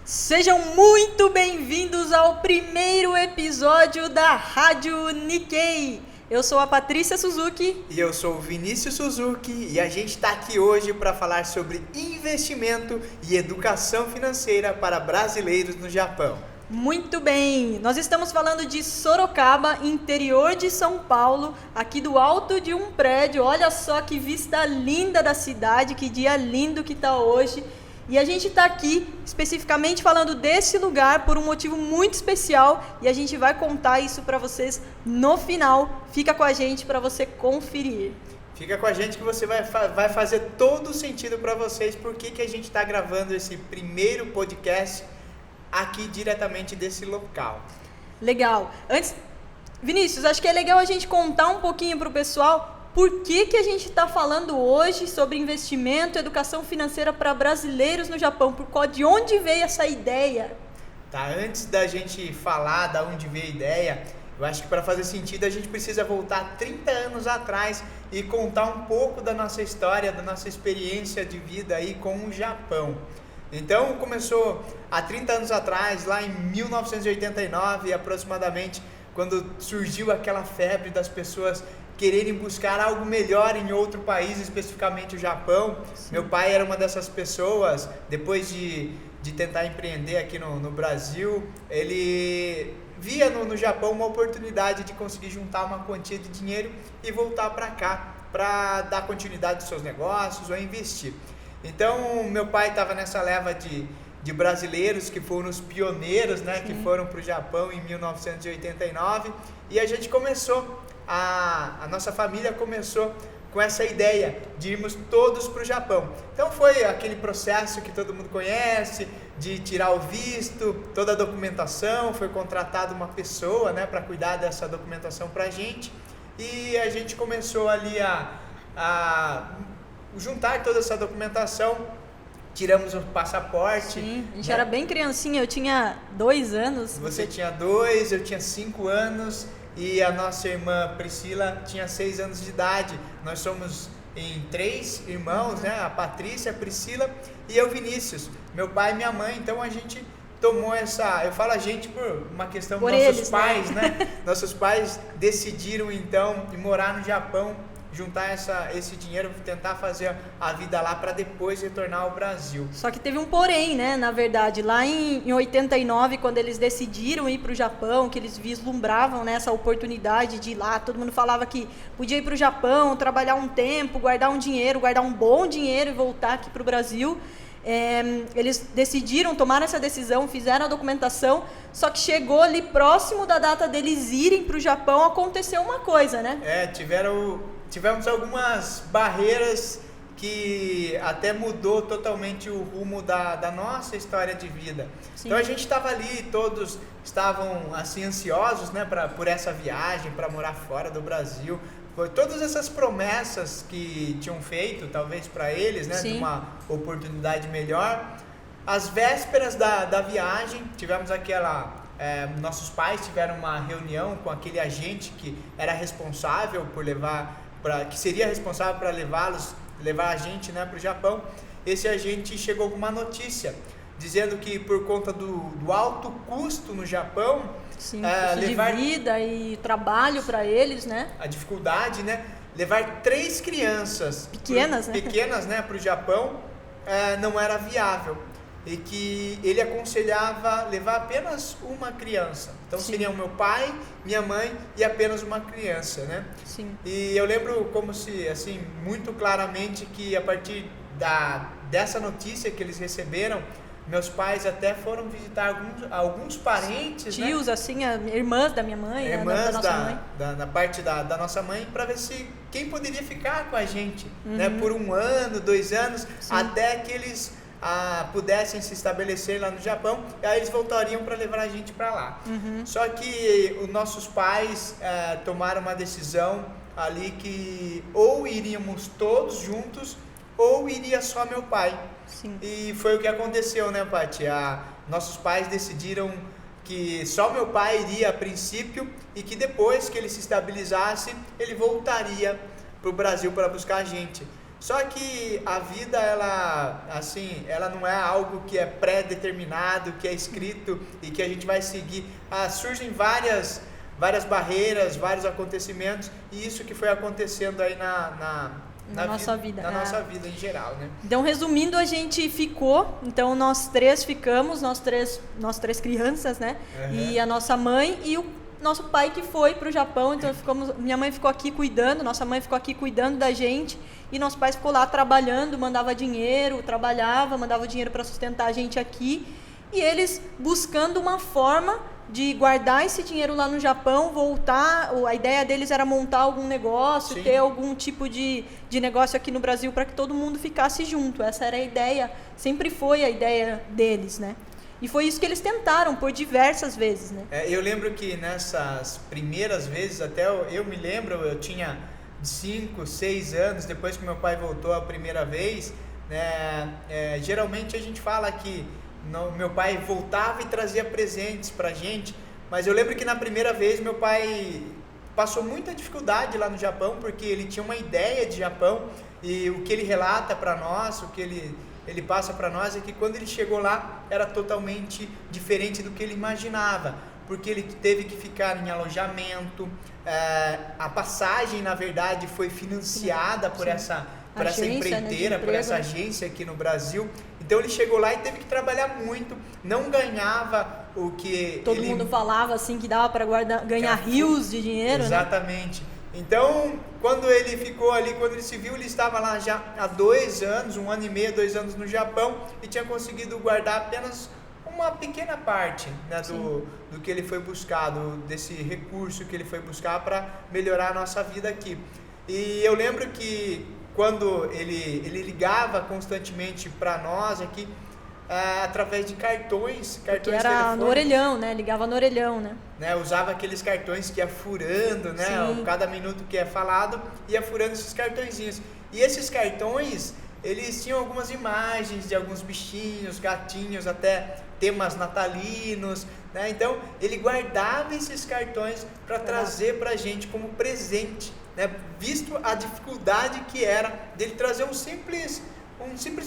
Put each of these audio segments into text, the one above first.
Sejam muito bem-vindos ao primeiro episódio da Rádio Nikkei. Eu sou a Patrícia Suzuki. E eu sou o Vinícius Suzuki e a gente está aqui hoje para falar sobre investimento e educação financeira para brasileiros no Japão. Muito bem, nós estamos falando de Sorocaba, interior de São Paulo, aqui do alto de um prédio. Olha só que vista linda da cidade, que dia lindo que está hoje. E a gente está aqui especificamente falando desse lugar por um motivo muito especial e a gente vai contar isso para vocês no final. Fica com a gente para você conferir. Fica com a gente que você vai fazer todo o sentido para vocês porque que a gente está gravando esse primeiro podcast aqui diretamente desse local. Legal. Antes, Vinícius, acho que é legal a gente contar um pouquinho para o pessoal por que a gente está falando hoje sobre investimento e educação financeira para brasileiros no Japão. De onde veio essa ideia? Tá, antes da gente falar de onde veio a ideia, eu acho que para fazer sentido a gente precisa voltar 30 anos atrás e contar um pouco da nossa história, da nossa experiência de vida aí com o Japão. Então começou há 30 anos atrás, lá em 1989 aproximadamente, quando surgiu aquela febre das pessoas quererem buscar algo melhor em outro país, especificamente o Japão. Sim. Meu pai era uma dessas pessoas. Depois de tentar empreender aqui no Brasil, ele via no Japão uma oportunidade de conseguir juntar uma quantia de dinheiro e voltar para cá para dar continuidade aos seus negócios ou investir. Então meu pai estava nessa leva de brasileiros que foram os pioneiros, né, que foram para o Japão em 1989, e a gente começou, a nossa família começou com essa ideia de irmos todos para o Japão. Então foi aquele processo que todo mundo conhece, de tirar o visto, toda a documentação, foi contratada uma pessoa, né, para cuidar dessa documentação para a gente, e a gente começou ali a juntar toda essa documentação. Tiramos o passaporte. Sim, a gente, né? Era bem criancinha, eu tinha 2 anos. Você tinha 2, eu tinha 5 anos e a nossa irmã Priscila tinha 6 anos de idade. Nós somos em 3 irmãos, né? A Patrícia, a Priscila e eu, Vinícius. Meu pai e minha mãe, então a gente tomou essa... Eu falo a gente por uma questão dos nossos pais, né? Nossos pais decidiram então ir morar no Japão, juntar esse dinheiro, tentar fazer a vida lá para depois retornar ao Brasil. Só que teve um porém, né? Na verdade, lá em 89, quando eles decidiram ir para o Japão, que eles vislumbravam, né, essa oportunidade de ir lá, todo mundo falava que podia ir para o Japão, trabalhar um tempo, guardar um dinheiro, guardar um bom dinheiro e voltar aqui para o Brasil. Eles decidiram, tomaram essa decisão, fizeram a documentação, só que chegou ali próximo da data deles irem para o Japão, aconteceu uma coisa, né? Tivemos algumas barreiras que até mudou totalmente o rumo da nossa história de vida. Sim. Então a gente estava ali, todos estavam assim ansiosos, né, por essa viagem, para morar fora do Brasil. Por todas essas promessas que tinham feito, talvez para eles, né, de uma oportunidade melhor. Às vésperas da viagem, tivemos nossos pais tiveram uma reunião com aquele agente que era responsável por que seria responsável para levar a gente, né, para o Japão. Esse agente chegou com uma notícia dizendo que por conta do alto custo no Japão, custo de vida e trabalho para eles, né? A dificuldade, né, levar 3 crianças pequenas, né, para o Japão não era viável. E que ele aconselhava levar apenas uma criança. Então seriam meu pai, minha mãe e apenas uma criança, né? Sim. E eu lembro como se, assim, muito claramente que a partir dessa notícia que eles receberam, meus pais até foram visitar alguns parentes, tios, né? assim, irmãs da minha mãe, irmãs da nossa mãe. Da parte da nossa mãe, para ver se quem poderia ficar com a gente, né? Por 1 ano, 2 anos, até que eles pudessem se estabelecer lá no Japão, e aí eles voltariam para levar a gente para lá. Só que os nossos pais tomaram uma decisão ali que ou iríamos todos juntos ou iria só meu pai. Sim. E foi o que aconteceu, né, Paty? Nossos pais decidiram que só meu pai iria a princípio e que depois que ele se estabilizasse, ele voltaria para o Brasil para buscar a gente. Só que a vida, ela, assim, ela não é algo que é pré-determinado, que é escrito e que a gente vai seguir. Surgem várias barreiras, vários acontecimentos, e isso que foi acontecendo aí na nossa vida. Na nossa vida em geral, né? Então, resumindo, a gente ficou, então nós três ficamos, nós três crianças, né? Uhum. E a nossa mãe e o nosso pai que foi para o Japão, então minha mãe ficou aqui cuidando, nossa mãe ficou aqui cuidando da gente, e nosso pai ficou lá trabalhando, mandava dinheiro para sustentar a gente aqui, e eles buscando uma forma de guardar esse dinheiro lá no Japão, voltar, a ideia deles era montar algum negócio, Sim. ter algum tipo de negócio aqui no Brasil para que todo mundo ficasse junto. Essa era a ideia, sempre foi a ideia deles, né? E foi isso que eles tentaram por diversas vezes, né? Eu lembro que nessas primeiras vezes, até eu me lembro, eu tinha 5, 6 anos, depois que meu pai voltou a primeira vez, né, geralmente a gente fala que meu pai voltava e trazia presentes pra gente, mas eu lembro que na primeira vez meu pai passou muita dificuldade lá no Japão, porque ele tinha uma ideia de Japão, e o que ele relata para nós, o que ele passa para nós é que quando ele chegou lá era totalmente diferente do que ele imaginava, porque ele teve que ficar em alojamento, a passagem na verdade foi financiada por essa empreiteira, por essa agência aqui no Brasil. Então ele chegou lá e teve que trabalhar muito, não ganhava o que todo mundo falava assim que dava para ganhar rios de dinheiro, exatamente, né? Então, quando ele ficou ali, quando ele se viu, ele estava lá já há 2 anos, 1 ano e meio, 2 anos no Japão, e tinha conseguido guardar apenas uma pequena parte, né, do que ele foi buscar, desse recurso que ele foi buscar para melhorar a nossa vida aqui. E eu lembro que quando ele ligava constantemente para nós aqui, através de cartões que era no orelhão, né? Ligava no orelhão, né? Usava aqueles cartões que ia furando, né? Cada minuto que é falado, ia furando esses cartõezinhos. E esses cartões, eles tinham algumas imagens de alguns bichinhos, gatinhos, até temas natalinos, né? Então, ele guardava esses cartões para trazer pra gente como presente, né? Visto a dificuldade que era dele trazer um simples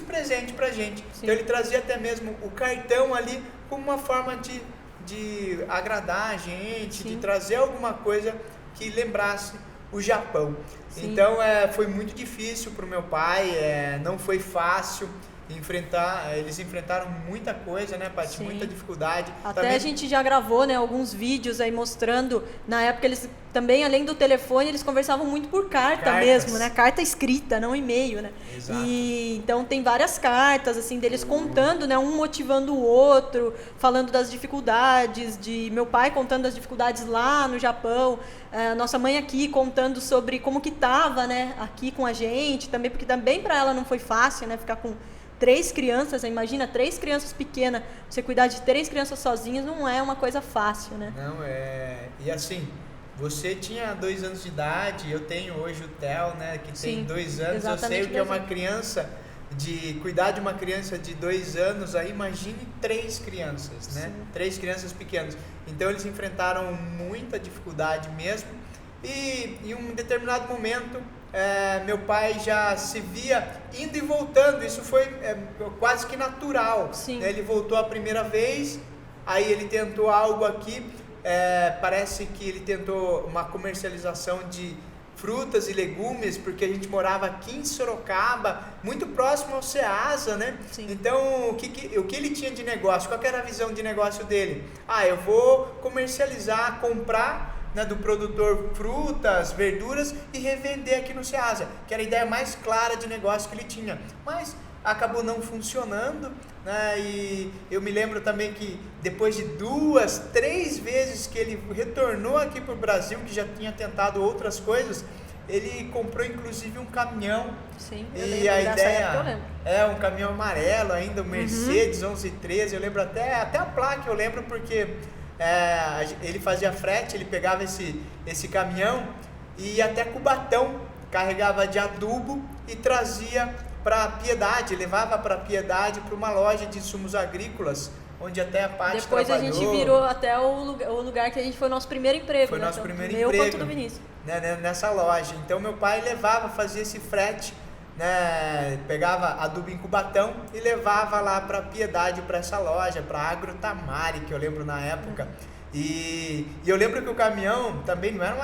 presente pra gente. Sim. Então ele trazia até mesmo o cartão ali como uma forma de agradar a gente, sim, de trazer alguma coisa que lembrasse o Japão. Sim. Então foi muito difícil pro meu pai, não foi fácil enfrentar, eles enfrentaram muita coisa, né, Paty? Muita dificuldade. Até também a gente já gravou, né, alguns vídeos aí mostrando, na época eles também, além do telefone, eles conversavam muito por carta mesmo, né, carta escrita, não e-mail, né. Exato. E então tem várias cartas, assim, deles contando, né, um motivando o outro, falando das dificuldades, de meu pai contando das dificuldades lá no Japão, nossa mãe aqui contando sobre como que tava, né, aqui com a gente, também, porque também para ela não foi fácil, né, ficar com 3 crianças, imagina, 3 crianças pequenas, você cuidar de 3 crianças sozinhas não é uma coisa fácil, né? Não, e assim, você tinha 2 anos de idade, eu tenho hoje o Theo, né, que tem 2 anos, eu sei o que é uma criança, de cuidar de uma criança de 2 anos, aí imagine 3 crianças, né? Sim. 3 crianças pequenas. Então eles enfrentaram muita dificuldade mesmo, e em um determinado momento, meu pai já se via indo e voltando, isso foi quase que natural, né? Ele voltou a primeira vez, aí ele tentou algo aqui, parece que ele tentou uma comercialização de frutas e legumes, porque a gente morava aqui em Sorocaba, muito próximo ao Ceasa, né? Sim. Então, o que ele tinha de negócio? Qual que era a visão de negócio dele? Eu vou comercializar, comprar, né, do produtor frutas, verduras e revender aqui no Ceasa, que era a ideia mais clara de negócio que ele tinha, mas acabou não funcionando, né? E eu me lembro também que depois de 2, 3 vezes que ele retornou aqui para o Brasil, que já tinha tentado outras coisas, ele comprou inclusive um caminhão. Sim, e a ideia um caminhão amarelo ainda, um Mercedes 1113, eu lembro até a placa, eu lembro porque ele fazia frete, ele pegava esse caminhão e ia até Cubatão, carregava de adubo e trazia para Piedade, levava para Piedade, para uma loja de insumos agrícolas, onde até a Paty depois trabalhou. A gente virou até o lugar que a gente foi o nosso primeiro emprego. Foi né? nosso primeiro meu emprego. Quanto do Vinícius. Né, nessa loja. Então meu pai levava, fazia esse frete né, pegava adubo em Cubatão e levava lá para Piedade, para essa loja, para Agrotamari, que eu lembro na época. E eu lembro que o caminhão também não eram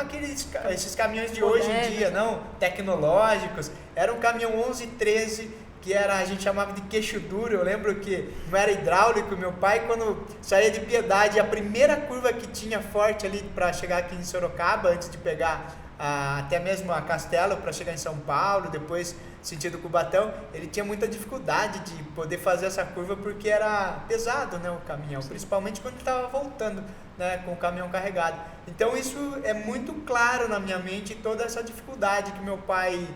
esses caminhões de hoje em dia, não, tecnológicos. Era um caminhão 1113, que a gente chamava de queixo duro. Eu lembro que não era hidráulico. Meu pai, quando saía de Piedade, a primeira curva que tinha forte ali para chegar aqui em Sorocaba, antes de pegar até mesmo a Castelo para chegar em São Paulo, depois sentido Cubatão, ele tinha muita dificuldade de poder fazer essa curva porque era pesado, né, o caminhão, principalmente quando ele estava voltando, né, com o caminhão carregado. Então isso é muito claro na minha mente, toda essa dificuldade que meu pai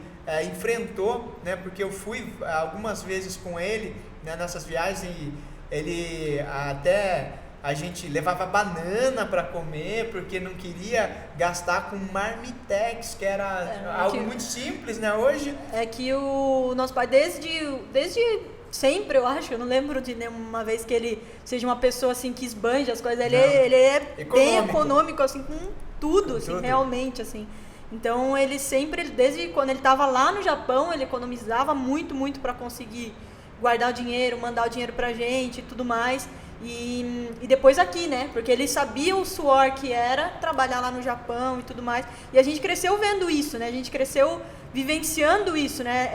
enfrentou, né, porque eu fui algumas vezes com ele, né, nessas viagens, e ele até... A gente levava banana para comer, porque não queria gastar com marmitex, que era algo muito simples, né? Hoje... É que o nosso pai, desde sempre, eu acho, eu não lembro de nenhuma vez que ele seja uma pessoa assim que esbanja as coisas. Ele é bem econômico, assim, com tudo, assim, realmente, assim. Então, ele sempre, desde quando ele estava lá no Japão, ele economizava muito, muito para conseguir guardar o dinheiro, mandar o dinheiro pra gente e tudo mais. E depois aqui, né? Porque ele sabia o suor que era trabalhar lá no Japão e tudo mais. E a gente cresceu vendo isso, né? A gente cresceu vivenciando isso, né?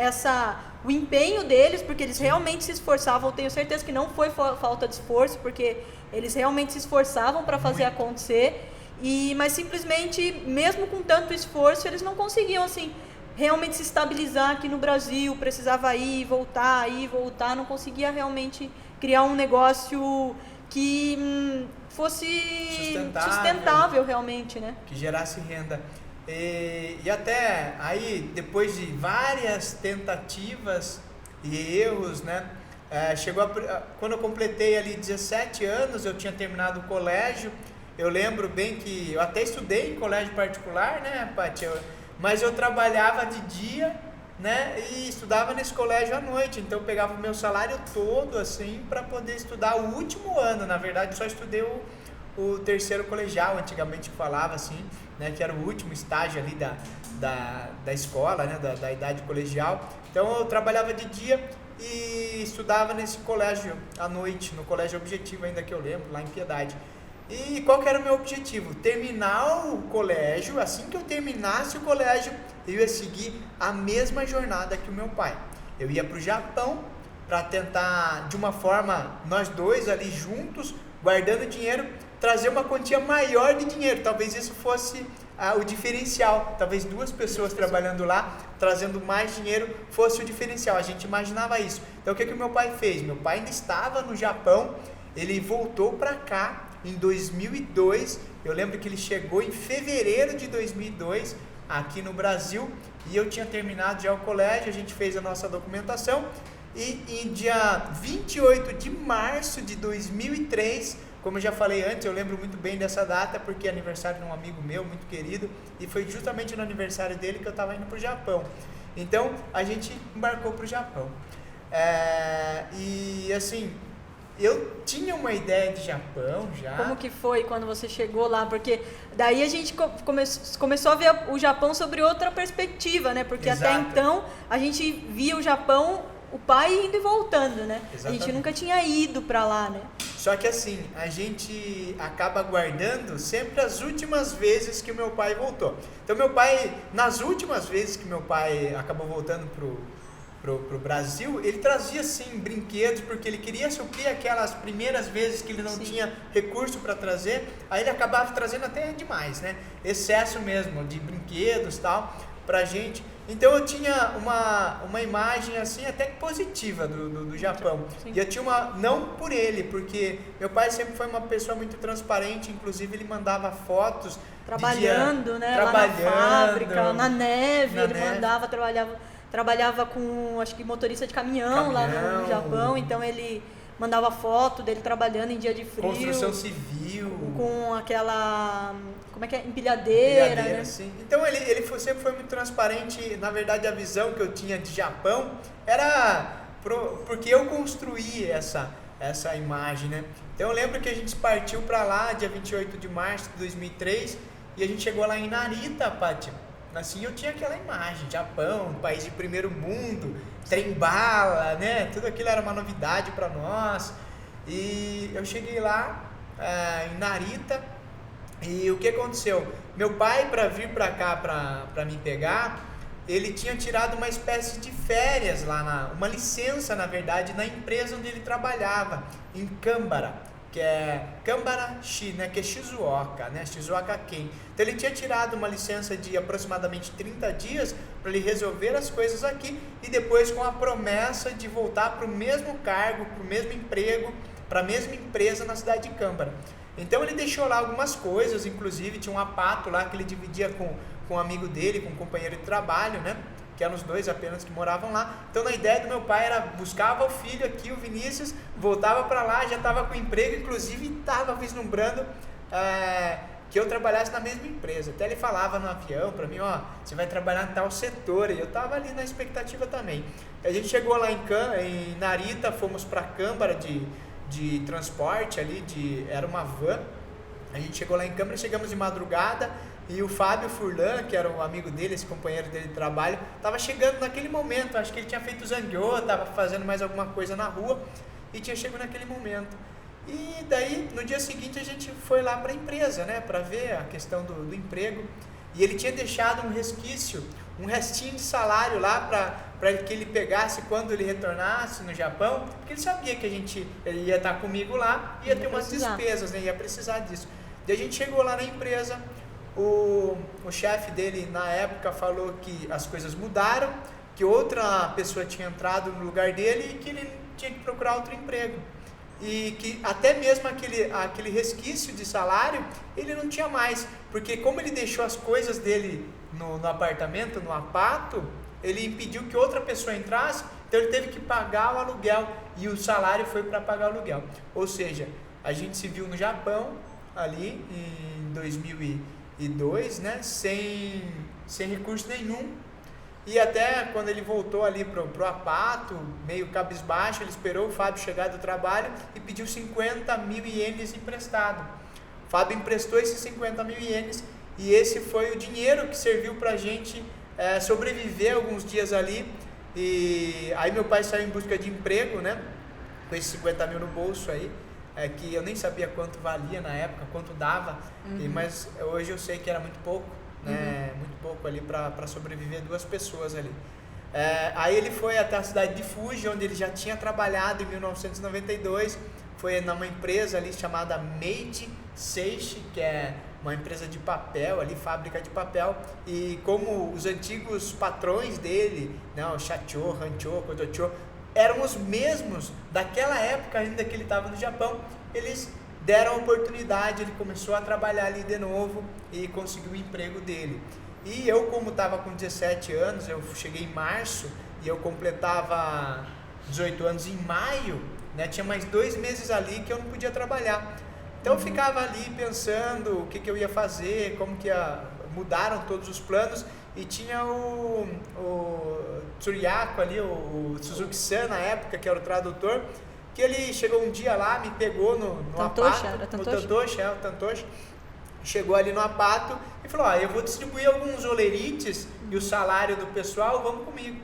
O empenho deles, porque eles realmente se esforçavam. Eu tenho certeza que não foi falta de esforço, porque eles realmente se esforçavam para fazer acontecer. Mas simplesmente, mesmo com tanto esforço, eles não conseguiam, assim, realmente se estabilizar aqui no Brasil. Precisava ir, voltar, não conseguia realmente criar um negócio que fosse sustentável realmente, né? Que gerasse renda. E até aí, depois de várias tentativas e erros, né? Quando eu completei ali 17 anos, eu tinha terminado o colégio. Eu lembro bem que eu até estudei em colégio particular, né, Paty? Mas eu trabalhava de dia, né, e estudava nesse colégio à noite, então eu pegava o meu salário todo, assim, para poder estudar o último ano. Na verdade, só estudei o terceiro colegial, antigamente falava assim, né, que era o último estágio ali da escola, né, da idade colegial. Então eu trabalhava de dia e estudava nesse colégio à noite, no Colégio Objetivo, ainda que eu lembro, lá em Piedade. E qual que era o meu objetivo? Terminar o colégio. Assim que eu terminasse o colégio, eu ia seguir a mesma jornada que o meu pai. Eu ia para o Japão para tentar, de uma forma, nós dois ali juntos, guardando dinheiro, trazer uma quantia maior de dinheiro. Talvez isso fosse o diferencial. Talvez duas pessoas trabalhando lá, trazendo mais dinheiro, fosse o diferencial. A gente imaginava isso. Então o que o meu pai fez? Meu pai ainda estava no Japão, ele voltou para cá em 2002, eu lembro que ele chegou em fevereiro de 2002 aqui no Brasil, e eu tinha terminado já o colégio. A gente fez a nossa documentação, e em dia 28 de março de 2003, como eu já falei antes, eu lembro muito bem dessa data, porque é aniversário de um amigo meu, muito querido, e foi justamente no aniversário dele que eu estava indo para o Japão. Então, a gente embarcou para o Japão. E assim... Eu tinha uma ideia de Japão já. Como que foi quando você chegou lá? Porque daí a gente começou a ver o Japão sobre outra perspectiva, né? Porque até então a gente via o Japão, o pai indo e voltando, né? Exatamente. A gente nunca tinha ido pra lá, né? Só que assim, a gente acaba guardando sempre as últimas vezes que o meu pai voltou. Então meu pai, nas últimas vezes que meu pai acabou voltando pro Brasil, ele trazia sim brinquedos, porque ele queria suprir aquelas primeiras vezes que ele não tinha recurso para trazer. Aí ele acabava trazendo até demais, né? Excesso mesmo de brinquedos e tal pra gente. Então eu tinha uma imagem assim até positiva do Japão. Sim. E eu tinha não por ele, porque meu pai sempre foi uma pessoa muito transparente. Inclusive ele mandava fotos trabalhando, né? Trabalhando, lá na fábrica, na neve, trabalhava com, acho que motorista de caminhão lá no Japão, então ele mandava foto dele trabalhando em dia de frio. Construção civil. Com aquela, como é que é? Empilhadeira, né? Sim. Então ele sempre foi muito transparente. Na verdade, a visão que eu tinha de Japão era porque eu construí essa imagem, né? Então eu lembro que a gente partiu para lá dia 28 de março de 2003 e a gente chegou lá em Narita, Paty. assim, eu tinha aquela imagem, Japão, país de primeiro mundo, trem-bala, né? Tudo aquilo era uma novidade para nós. E eu cheguei lá em Narita e o que aconteceu? Meu pai, para vir para cá para me pegar, ele tinha tirado uma espécie de férias lá, uma licença, na verdade, na empresa onde ele trabalhava, em Kambara, que é Kambara-shi, né, que é Shizuoka, né, Shizuoka-ken. Então ele tinha tirado uma licença de aproximadamente 30 dias para ele resolver as coisas aqui e depois com a promessa de voltar para o mesmo cargo, para o mesmo emprego, para a mesma empresa na cidade de Kambara. Então ele deixou lá algumas coisas, inclusive tinha um apato lá que ele dividia com um amigo dele, com um companheiro de trabalho, né? Que eram os dois apenas que moravam lá. Então a ideia do meu pai era, buscava o filho aqui, o Vinícius, voltava para lá, já estava com emprego, inclusive estava vislumbrando que eu trabalhasse na mesma empresa. Até ele falava no avião para mim, ó, você vai trabalhar em tal setor, e eu estava ali na expectativa também. A gente chegou lá em Narita, fomos para Kambara de transporte ali, era uma van. A gente chegou lá em Kambara, chegamos de madrugada e o Fábio Furlan, que era um amigo dele, esse companheiro dele de trabalho, estava chegando naquele momento. Acho que ele tinha feito zangueô, estava fazendo mais alguma coisa na rua e tinha chegado naquele momento. E daí, no dia seguinte, a gente foi lá para a empresa, né, para ver a questão do emprego. E ele tinha deixado um resquício, um restinho de salário lá para que ele pegasse quando ele retornasse no Japão, porque ele sabia que ele ia estar comigo lá, ia ter umas despesas, né, ia precisar disso. E a gente chegou lá na empresa, o chefe dele na época falou que as coisas mudaram, que outra pessoa tinha entrado no lugar dele e que ele tinha que procurar outro emprego. E que até mesmo aquele resquício de salário, ele não tinha mais, porque como ele deixou as coisas dele no apartamento, no apato, ele impediu que outra pessoa entrasse, então ele teve que pagar o aluguel, e o salário foi para pagar o aluguel. Ou seja, a gente se viu no Japão, ali em 2002, né, sem recurso nenhum. E até quando ele voltou ali pro apato, meio cabisbaixo, ele esperou o Fábio chegar do trabalho e pediu 50 mil ienes emprestado. O Fábio emprestou esses 50 mil ienes e esse foi o dinheiro que serviu pra gente sobreviver alguns dias ali. E aí meu pai saiu em busca de emprego, né, com esses 50 mil no bolso aí, que eu nem sabia quanto valia na época, quanto dava, mas hoje eu sei que era muito pouco. Né, muito pouco ali para sobreviver duas pessoas ali. Aí ele foi até a cidade de Fuji, onde ele já tinha trabalhado em 1992, foi numa empresa ali chamada Meiji Seishi, que é uma empresa de papel ali, fábrica de papel, e como os antigos patrões dele, né, o Shacho, Hancho, Kodocho, eram os mesmos daquela época ainda que ele estava no Japão, eles deram a oportunidade, ele começou a trabalhar ali de novo e conseguiu o emprego dele. E eu, como estava com 17 anos, eu cheguei em março e eu completava 18 anos em maio, né, tinha mais 2 meses ali que eu não podia trabalhar. Então eu ficava ali pensando o que eu ia fazer, como que mudaram todos os planos, e tinha o Tsuriyako ali, o Suzuki-san na época, que era o tradutor, que ele chegou um dia lá, me pegou no apato, o Tantoshi, chegou ali no apato e falou, eu vou distribuir alguns olerites e o salário do pessoal, vamos comigo.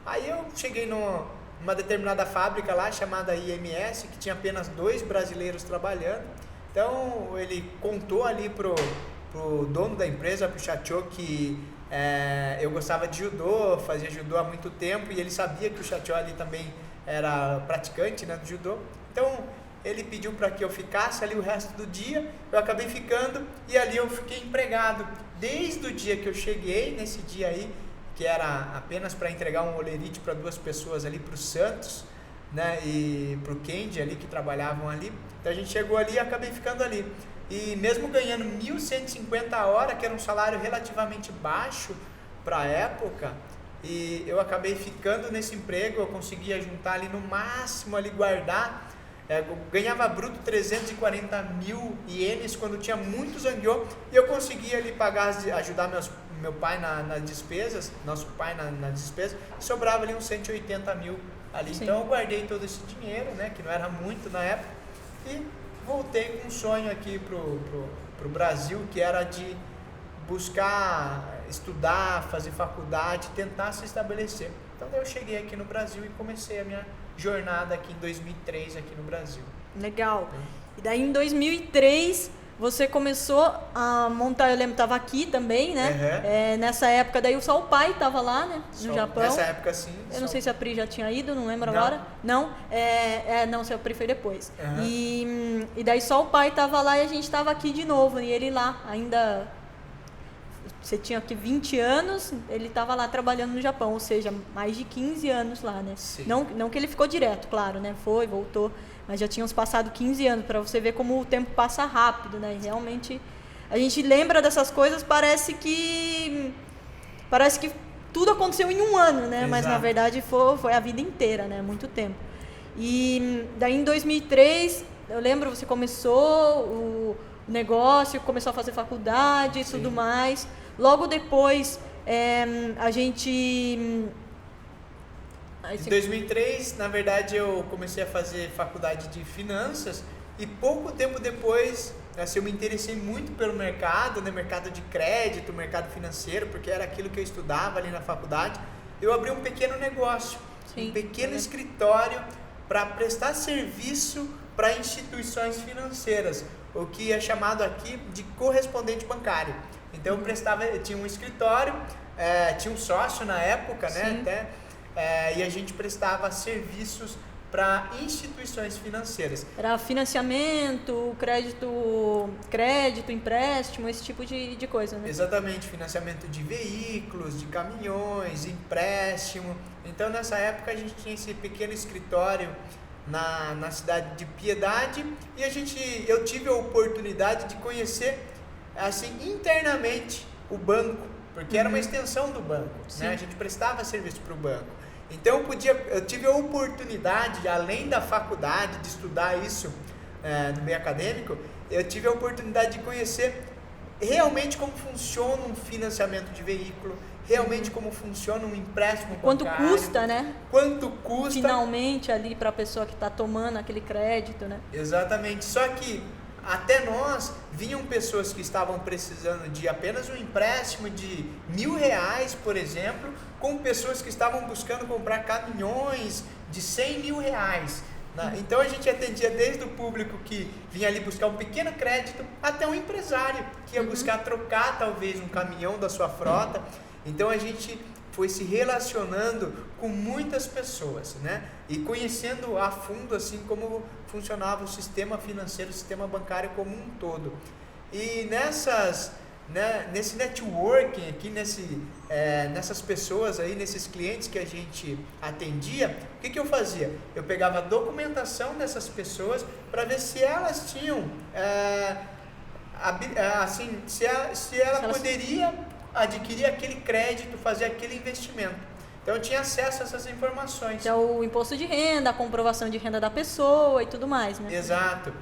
Aí eu cheguei numa determinada fábrica lá, chamada IMS, que tinha apenas 2 brasileiros trabalhando. Então ele contou ali pro dono da empresa, pro Shacho, que eu gostava de judô, fazia judô há muito tempo, e ele sabia que o Shacho ali também era praticante, né, do judô. Então ele pediu para que eu ficasse ali o resto do dia, eu acabei ficando e ali eu fiquei empregado desde o dia que eu cheguei, nesse dia aí, que era apenas para entregar um olerite para 2 pessoas ali, para o Santos, né, e para o Kendi ali, que trabalhavam ali. Então a gente chegou ali e acabei ficando ali. E mesmo ganhando 1.150 a hora, que era um salário relativamente baixo para a época, e eu acabei ficando nesse emprego, eu conseguia juntar ali no máximo, ali guardar, eu ganhava bruto 340 mil ienes quando tinha muito zangueô, e eu conseguia ali ajudar meu pai nas despesas, nosso pai nas despesas, e sobrava ali uns 180 mil ali. Sim. Então eu guardei todo esse dinheiro, né, que não era muito na época, e voltei com um sonho aqui pro Brasil, que era de buscar estudar, fazer faculdade, tentar se estabelecer. Então daí eu cheguei aqui no Brasil e comecei a minha jornada aqui em 2003 aqui no Brasil. Legal. E daí em 2003 você começou a montar, eu lembro, estava aqui também, né? Nessa época daí só o pai estava lá, né? No Japão. Nessa época sim. Eu não sei se a Pri já tinha ido, não lembro agora. Não? Não, se a Pri foi depois. E daí só o pai estava lá e a gente estava aqui de novo. E ele lá ainda... Você tinha aqui 20 anos, ele estava lá trabalhando no Japão, ou seja, mais de 15 anos lá, né? Não que ele ficou direto, claro, né? Foi, voltou, mas já tínhamos passado 15 anos, para você ver como o tempo passa rápido, né? E realmente, a gente lembra dessas coisas, parece que tudo aconteceu em um ano, né? Exato. Mas na verdade foi a vida inteira, né? Muito tempo. E daí em 2003, eu lembro, você começou o negócio, começou a fazer faculdade e tudo mais. Logo depois, a gente... Em 2003, na verdade, eu comecei a fazer faculdade de finanças e pouco tempo depois, assim, eu me interessei muito pelo mercado, né, mercado de crédito, mercado financeiro, porque era aquilo que eu estudava ali na faculdade. Eu abri um pequeno negócio, um pequeno escritório para prestar serviço para instituições financeiras, o que é chamado aqui de correspondente bancário. Então eu tinha um escritório, tinha um sócio na época, né, até, e a gente prestava serviços para instituições financeiras. Era financiamento, crédito, empréstimo, esse tipo de coisa, né? Exatamente, financiamento de veículos, de caminhões, empréstimo. Então nessa época a gente tinha esse pequeno escritório na cidade de Piedade e eu tive a oportunidade de conhecer assim internamente o banco, porque era uma extensão do banco, né? A gente prestava serviço para o banco. Então eu tive a oportunidade, além da faculdade, de estudar isso no meio acadêmico, eu tive a oportunidade de conhecer realmente como funciona um financiamento de veículo, realmente como funciona um empréstimo bancário. Quanto custa, né? Quanto custa. Finalmente ali para a pessoa que está tomando aquele crédito, né? Exatamente. Só que até nós vinham pessoas que estavam precisando de apenas um empréstimo de R$1.000, por exemplo, com pessoas que estavam buscando comprar caminhões de R$100.000. Então a gente atendia desde o público que vinha ali buscar um pequeno crédito até um empresário que ia buscar trocar talvez um caminhão da sua frota. Então a gente foi se relacionando com muitas pessoas, né? E conhecendo a fundo assim como funcionava o sistema financeiro, o sistema bancário como um todo. E nesse networking aqui, nessas pessoas aí, nesses clientes que a gente atendia, o que eu fazia? Eu pegava a documentação dessas pessoas para ver se elas tinham, se ela poderia adquirir aquele crédito, fazer aquele investimento. Então eu tinha acesso a essas informações. Que é o imposto de renda, a comprovação de renda da pessoa e tudo mais, né? Exato.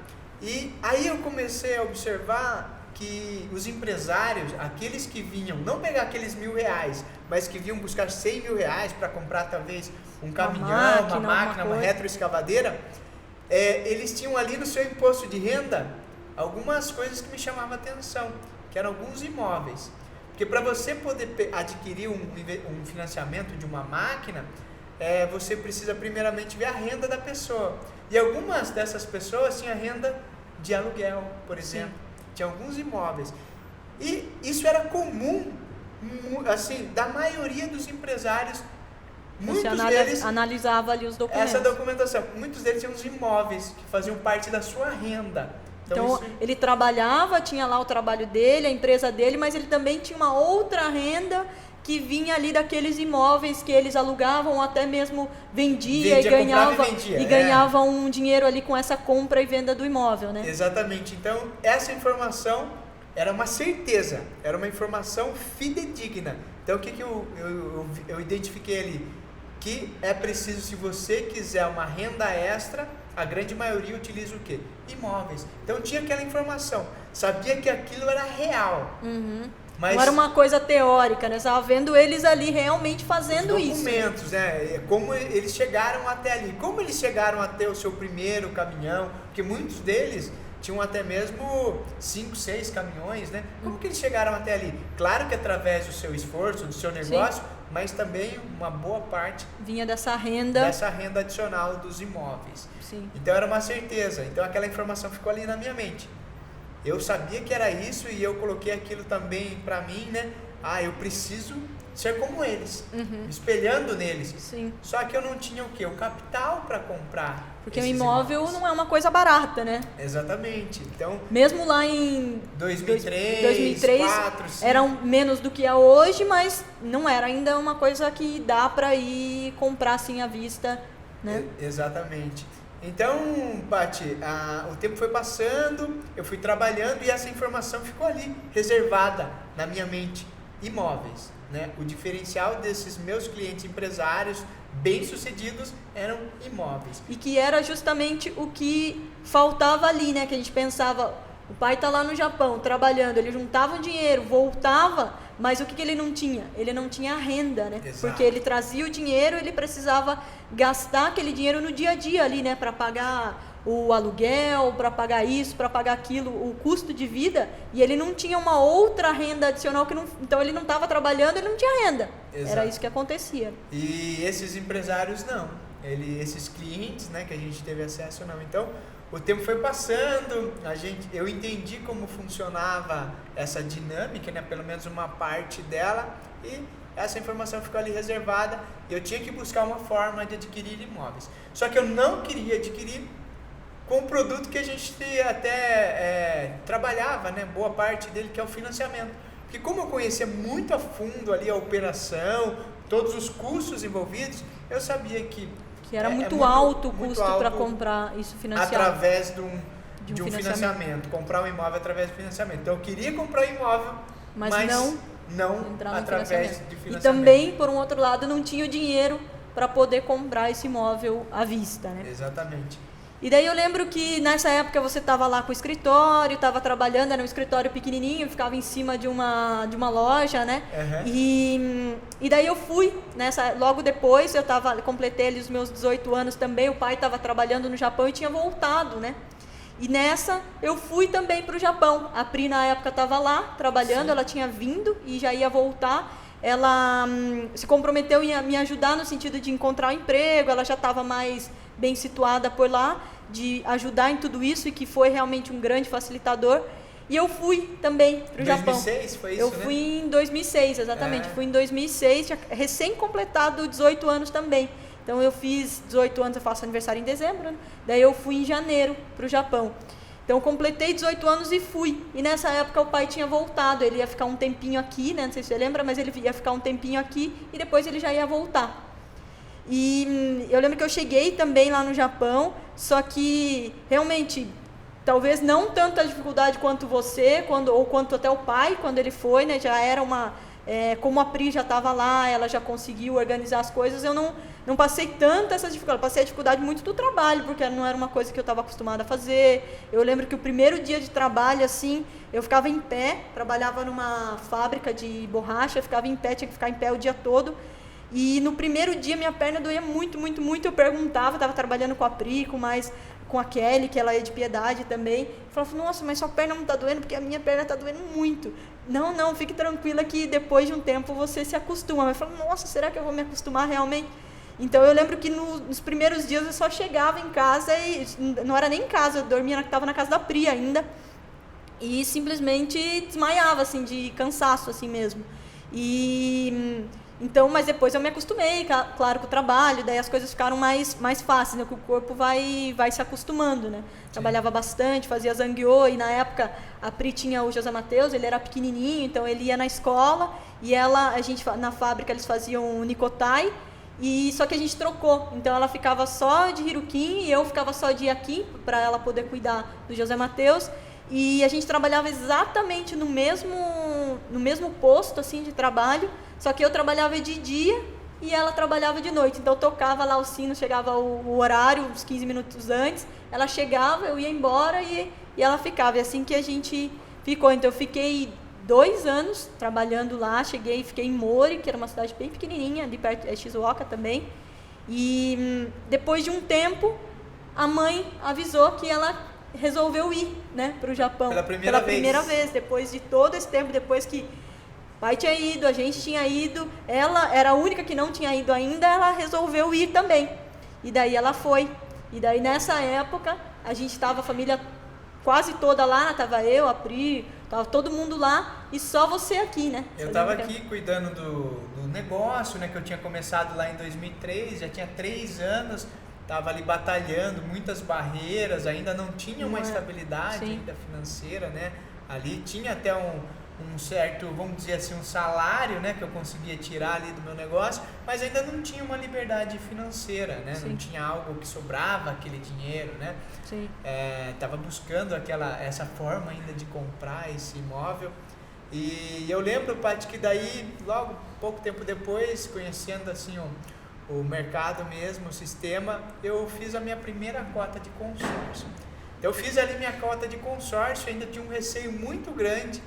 E aí eu comecei a observar que os empresários, aqueles que vinham, não pegar aqueles R$1.000, mas que vinham buscar R$100.000 para comprar talvez um caminhão, uma máquina, uma retroescavadeira, eles tinham ali no seu imposto de renda algumas coisas que me chamavam a atenção, que eram alguns imóveis. Porque para você poder adquirir um financiamento de uma máquina, você precisa primeiramente ver a renda da pessoa. E algumas dessas pessoas tinham renda de aluguel, por exemplo. Tinha alguns imóveis. E isso era comum, assim, da maioria dos empresários. Muitos deles analisava ali os documentos. Essa documentação. Muitos deles tinham os imóveis que faziam parte da sua renda. Então ele trabalhava, tinha lá o trabalho dele, a empresa dele, mas ele também tinha uma outra renda que vinha ali daqueles imóveis que eles alugavam ou até mesmo vendia e ganhava um dinheiro ali com essa compra e venda do imóvel, né? Exatamente. Então essa informação era uma certeza, era uma informação fidedigna. Então o que eu identifiquei ali? Que é preciso, se você quiser uma renda extra, a grande maioria utiliza o quê? Imóveis. Então tinha aquela informação, sabia que aquilo era real. Mas não era uma coisa teórica, né? Você estava vendo eles ali realmente fazendo isso. Documentos, né? Como eles chegaram até ali. Como eles chegaram até o seu primeiro caminhão, porque muitos deles tinham até mesmo 5, 6 caminhões, né? Como que eles chegaram até ali? Claro que através do seu esforço, do seu negócio, sim, mas também uma boa parte vinha dessa renda adicional dos imóveis. Sim. Então era uma certeza, então aquela informação ficou ali na minha mente. Eu sabia que era isso e eu coloquei aquilo também para mim, né? Eu preciso ser como eles, me espelhando neles. Sim. Só que eu não tinha o quê? O capital para comprar. Porque o imóvel imóveis não é uma coisa barata, né? Exatamente. Então, mesmo lá em 2003 2004, eram menos do que é hoje, mas não era ainda uma coisa que dá para ir comprar assim à vista, né? Exatamente. Então, Paty, o tempo foi passando, eu fui trabalhando e essa informação ficou ali, reservada na minha mente. Imóveis, né? O diferencial desses meus clientes empresários bem-sucedidos eram imóveis. E que era justamente o que faltava ali, né? Que a gente pensava, o pai tá lá no Japão trabalhando, ele juntava o dinheiro, voltava, mas o que ele não tinha? Ele não tinha renda, né? Exato. Porque ele trazia o dinheiro, ele precisava gastar aquele dinheiro no dia a dia ali, né? Para pagar o aluguel, para pagar isso, para pagar aquilo, o custo de vida, e ele não tinha uma outra renda adicional, então ele não estava trabalhando, ele não tinha renda. Exato. Era isso que acontecia. E esses empresários não, esses clientes, né, que a gente teve acesso não. Então, o tempo foi passando, eu entendi como funcionava essa dinâmica, né, pelo menos uma parte dela, e essa informação ficou ali reservada. Eu tinha que buscar uma forma de adquirir imóveis. Só que eu não queria adquirir com o produto que a gente até trabalhava, né, boa parte dele, que é o financiamento. Porque como eu conhecia muito a fundo ali a operação, todos os custos envolvidos, eu sabia que era muito alto o custo para comprar isso financiado. Através de um financiamento, comprar um imóvel através do financiamento. Então eu queria comprar um imóvel, mas não através de financiamento. E também, por um outro lado, não tinha o dinheiro para poder comprar esse imóvel à vista, né? Exatamente. E daí eu lembro que nessa época você estava lá com o escritório, estava trabalhando, era um escritório pequenininho, ficava em cima de uma loja, né? Uhum. E daí eu fui, logo depois completei ali os meus 18 anos também, o pai estava trabalhando no Japão e tinha voltado, né? E nessa eu fui também para o Japão. A Pri na época estava lá trabalhando, sim, ela tinha vindo e já ia voltar. Ela se comprometeu em me ajudar no sentido de encontrar um emprego, ela já estava mais bem situada por lá, de ajudar em tudo isso, e que foi realmente um grande facilitador. E eu fui também para o Japão. 2006 foi isso, eu fui em 2006, exatamente. Fui em 2006, recém-completado 18 anos também. Então eu fiz 18 anos, eu faço aniversário em dezembro, né? Daí eu fui em janeiro para o Japão. Então eu completei 18 anos e fui. E nessa época o pai tinha voltado, ele ia ficar um tempinho aqui, né? Não sei se você lembra, mas ele ia ficar um tempinho aqui e depois ele já ia voltar. E eu lembro que eu cheguei também lá no Japão, só que realmente, talvez não tanta dificuldade quanto você, ou quanto até o pai, quando ele foi, né? Já era como a Pri já estava lá, ela já conseguiu organizar as coisas, eu não passei tanta essa dificuldade, passei a dificuldade muito do trabalho, porque não era uma coisa que eu estava acostumada a fazer. Eu lembro que o primeiro dia de trabalho, assim, eu ficava em pé, trabalhava numa fábrica de borracha, eu ficava em pé, tinha que ficar em pé o dia todo. E no primeiro dia minha perna doía muito, muito, muito. Eu perguntava, estava trabalhando com a Pri, com a Kelly, que ela é de Piedade também. Eu falava, nossa, mas sua perna não está doendo? Porque a minha perna está doendo muito. Não, fique tranquila que depois de um tempo você se acostuma. Mas eu falava, nossa, será que eu vou me acostumar realmente? Então eu lembro que nos primeiros dias eu só chegava em casa e não era nem em casa, eu estava na casa da Pri ainda. E simplesmente desmaiava, assim, de cansaço, assim mesmo. Então, mas depois eu me acostumei, claro, com o trabalho, daí as coisas ficaram mais fáceis, né? Que o corpo vai se acostumando, né? Sim. Trabalhava bastante, fazia zangueô, e na época a Pri tinha o José Mateus, ele era pequenininho, então ele ia na escola, e na fábrica eles faziam nicotai, só que a gente trocou, então ela ficava só de Hirukin e eu ficava só de Yakin, para ela poder cuidar do José Mateus, e a gente trabalhava exatamente no mesmo posto, assim, de trabalho, só que eu trabalhava de dia e ela trabalhava de noite. Então eu tocava lá o sino, chegava o horário, uns 15 minutos antes, ela chegava, eu ia embora e ela ficava. E assim que a gente ficou. Então eu fiquei 2 anos trabalhando lá, fiquei em Mori, que era uma cidade bem pequenininha, ali perto, Shizuoka também. E depois de um tempo, a mãe avisou que ela resolveu ir, né, para o Japão. Pela primeira vez, depois de todo esse tempo, depois que pai tinha ido, a gente tinha ido, ela era a única que não tinha ido ainda, ela resolveu ir também. E daí ela foi. E daí nessa época, a gente estava, a família quase toda lá, estava eu, a Pri, estava todo mundo lá e só você aqui, né? Eu estava aqui cuidando do negócio, né, que eu tinha começado lá em 2003, já tinha 3 anos, estava ali batalhando, muitas barreiras, ainda não tinha uma estabilidade ainda financeira, né? Ali tinha até um certo, vamos dizer assim, um salário, né, que eu conseguia tirar ali do meu negócio, mas ainda não tinha uma liberdade financeira, né? Sim. Não tinha algo que sobrava aquele dinheiro, né? Sim. Tava buscando essa forma ainda de comprar esse imóvel. E eu lembro, Paty, que daí, logo, pouco tempo depois, conhecendo assim o mercado mesmo, o sistema, eu fiz a minha primeira cota de consórcio. Eu fiz ali minha cota de consórcio, ainda tinha um receio muito grande,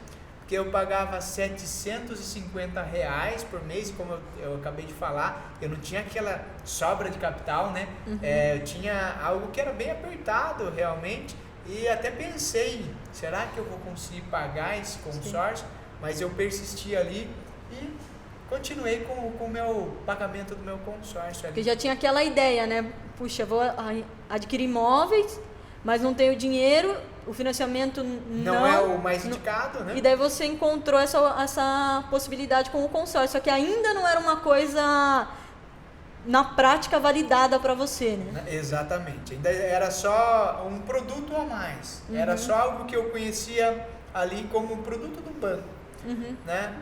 que eu pagava R$750 por mês, como eu acabei de falar, eu não tinha aquela sobra de capital, né? Uhum. Eu tinha algo que era bem apertado realmente, e até pensei, será que eu vou conseguir pagar esse consórcio? Sim. Mas eu persisti ali e continuei com o meu pagamento do meu consórcio ali. Porque já tinha aquela ideia, né? Puxa, vou adquirir imóveis, mas não tenho dinheiro, o financiamento não é o mais indicado, né? E daí você encontrou essa possibilidade com o consórcio, só que ainda não era uma coisa na prática validada para você, né? Exatamente, ainda era só um produto a mais, era só algo que eu conhecia ali como um produto do banco, né?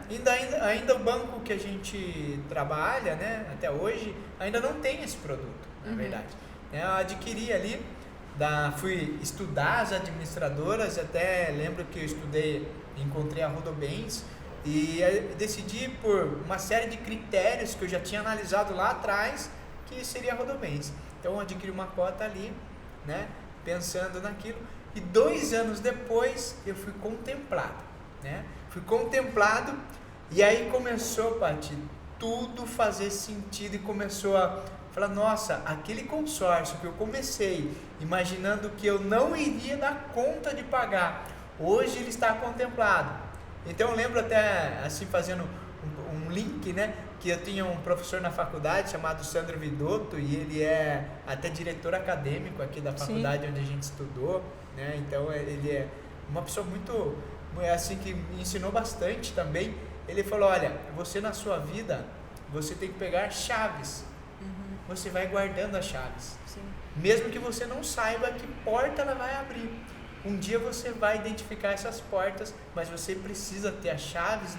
Ainda o banco que a gente trabalha, né, até hoje, ainda não tem esse produto, na verdade. Eu adquiri ali, fui estudar as administradoras, até lembro que eu encontrei a Rodobens e decidi por uma série de critérios que eu já tinha analisado lá atrás que seria a Rodobens. Então eu adquiri uma cota ali, né, pensando naquilo, e 2 anos depois eu fui contemplado, né? Fui contemplado e aí começou, Paty, tudo fazer sentido e começou a falar, nossa, aquele consórcio que eu comecei imaginando que eu não iria dar conta de pagar, hoje ele está contemplado. Então eu lembro até, assim, fazendo um link, né, que eu tinha um professor na faculdade chamado Sandro Vidotto, e ele é até diretor acadêmico aqui da faculdade onde a gente estudou, né? Então ele é uma pessoa muito, assim, que me ensinou bastante também. Ele falou, olha, você na sua vida, você tem que pegar chaves. Você vai guardando as chaves. Sim. Mesmo que você não saiba que porta ela vai abrir. Um dia você vai identificar essas portas, mas você precisa ter as chaves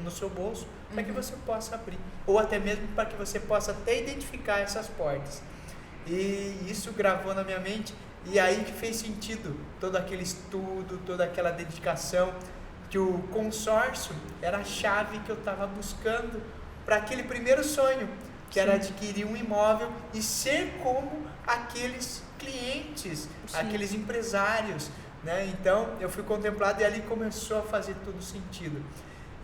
no seu bolso para que você possa abrir. Ou até mesmo para que você possa até identificar essas portas. E isso gravou na minha mente, e aí que fez sentido todo aquele estudo, toda aquela dedicação, que o consórcio era a chave que eu estava buscando para aquele primeiro sonho, que era adquirir um imóvel e ser como aqueles clientes, aqueles empresários, né? Então eu fui contemplado e ali começou a fazer todo sentido.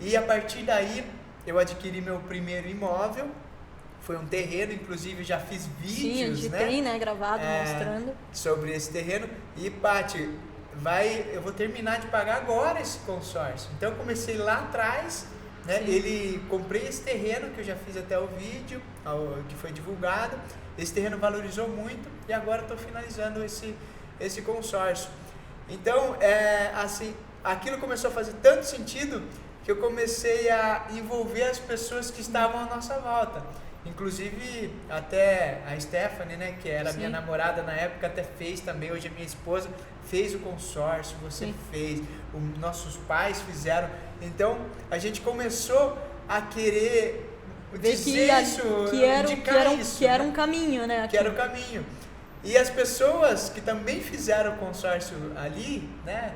E a partir daí eu adquiri meu primeiro imóvel, foi um terreno, inclusive já fiz vídeos, Sim, a gente tem, né, gravado, mostrando sobre esse terreno. E Paty, eu vou terminar de pagar agora esse consórcio. Então eu comecei lá atrás, né? Comprei esse terreno, que eu já fiz até o vídeo, que foi divulgado. Esse terreno valorizou muito e agora estou finalizando esse consórcio. Então, assim, aquilo começou a fazer tanto sentido que eu comecei a envolver as pessoas que estavam à nossa volta. Inclusive, até a Stephanie, né, que era minha namorada na época, até fez também, hoje é minha esposa, fez o consórcio, você fez, nossos pais fizeram. Então, a gente começou a querer dizer isso, que era um caminho, né? Que era o caminho. E as pessoas que também fizeram o consórcio ali, né,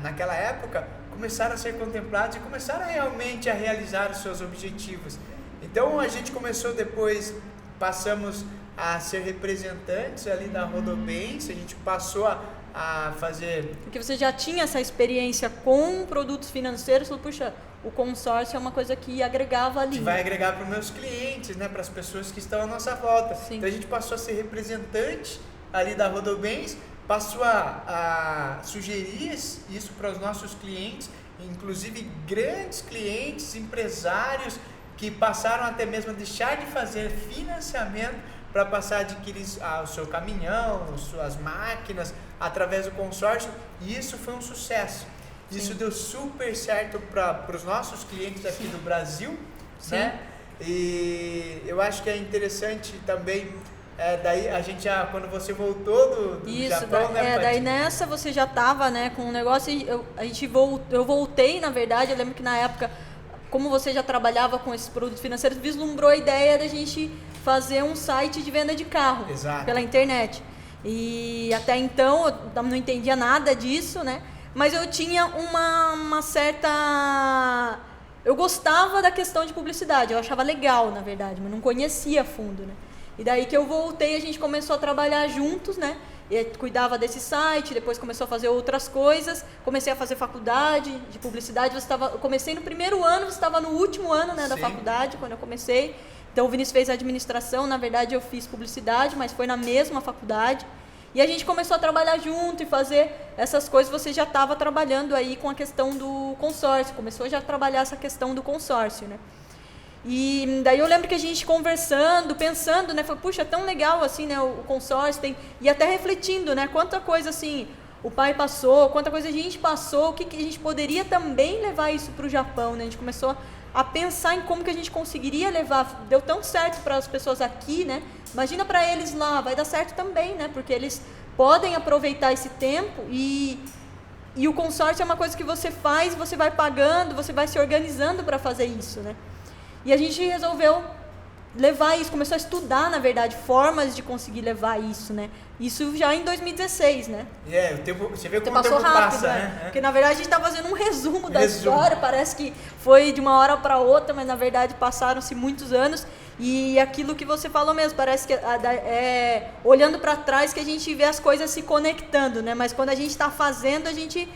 naquela época, começaram a ser contemplados e começaram realmente a realizar os seus objetivos. Então, a gente começou depois, passamos a ser representantes ali da Rodobens, a gente passou a fazer... Porque você já tinha essa experiência com produtos financeiros, falou, puxa, o consórcio é uma coisa que agregava ali. Que vai agregar para os meus clientes, né, para as pessoas que estão à nossa volta. Sim. Então a gente passou a ser representante ali da Rodobens, passou a sugerir isso para os nossos clientes, inclusive grandes clientes, empresários que passaram até mesmo a deixar de fazer financiamento para passar a adquirir o seu caminhão, suas máquinas através do consórcio, e isso foi um sucesso. Sim. Isso deu super certo para os nossos clientes aqui do Brasil, né? E eu acho que é interessante também, daí a gente já, quando você voltou do Japão, né? Daí nessa você já estava, né, com um negócio, eu voltei, na verdade, eu lembro que na época, como você já trabalhava com esses produtos financeiros, vislumbrou a ideia da gente fazer um site de venda de carro. Exato. Pela internet. E até então eu não entendia nada disso, né? Mas eu tinha uma certa... Eu gostava da questão de publicidade, eu achava legal, na verdade, mas não conhecia a fundo, né? E daí que eu voltei, a gente começou a trabalhar juntos, né? Eu cuidava desse site, depois começou a fazer outras coisas, comecei a fazer faculdade de publicidade. Eu comecei no primeiro ano, você estava no último ano, né, da faculdade, quando eu comecei. Então o Vinícius fez administração, na verdade eu fiz publicidade, mas foi na mesma faculdade. E a gente começou a trabalhar junto e fazer essas coisas. Você já estava trabalhando aí com a questão do consórcio, começou já a trabalhar essa questão do consórcio, né? E daí eu lembro que a gente conversando, pensando, né, foi, puxa, é tão legal assim, né, o consórcio, e até refletindo, né, quanta coisa assim o pai passou, quanta coisa a gente passou, o que a gente poderia também levar isso para o Japão, né? A gente começou a pensar em como que a gente conseguiria levar, deu tão certo para as pessoas aqui, né? Imagina para eles lá, vai dar certo também, né? Porque eles podem aproveitar esse tempo e o consórcio é uma coisa que você faz, você vai pagando, você vai se organizando para fazer isso, né? E a gente resolveu levar isso, começou a estudar, na verdade, formas de conseguir levar isso, né? Isso já em 2016, né? O tempo, você vê como o tempo rápido, passa, né? Porque, na verdade, a gente está fazendo um resumo da história, parece que foi de uma hora para outra, mas, na verdade, passaram-se muitos anos. E aquilo que você falou mesmo, parece que olhando para trás que a gente vê as coisas se conectando, né? Mas quando a gente está fazendo, a gente...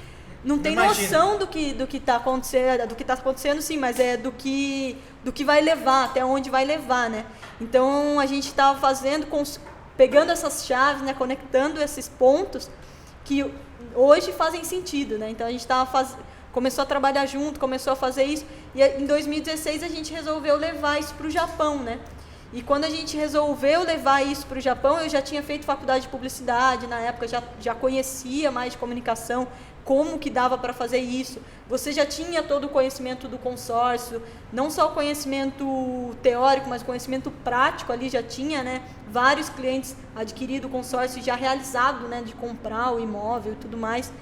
Não tem noção do que está acontecendo, sim, mas é do que vai levar, até onde vai levar, né? Então a gente estava fazendo, pegando essas chaves, né, conectando esses pontos que hoje fazem sentido, né? Então a gente começou a trabalhar junto, começou a fazer isso, e em 2016 a gente resolveu levar isso para o Japão, né? E quando a gente resolveu levar isso para o Japão, eu já tinha feito faculdade de publicidade, na época já conhecia mais de comunicação, como que dava para fazer isso. Você já tinha todo o conhecimento do consórcio, não só o conhecimento teórico, mas o conhecimento prático ali, já tinha, né, vários clientes adquirido o consórcio já realizado, né, de comprar o imóvel e tudo mais.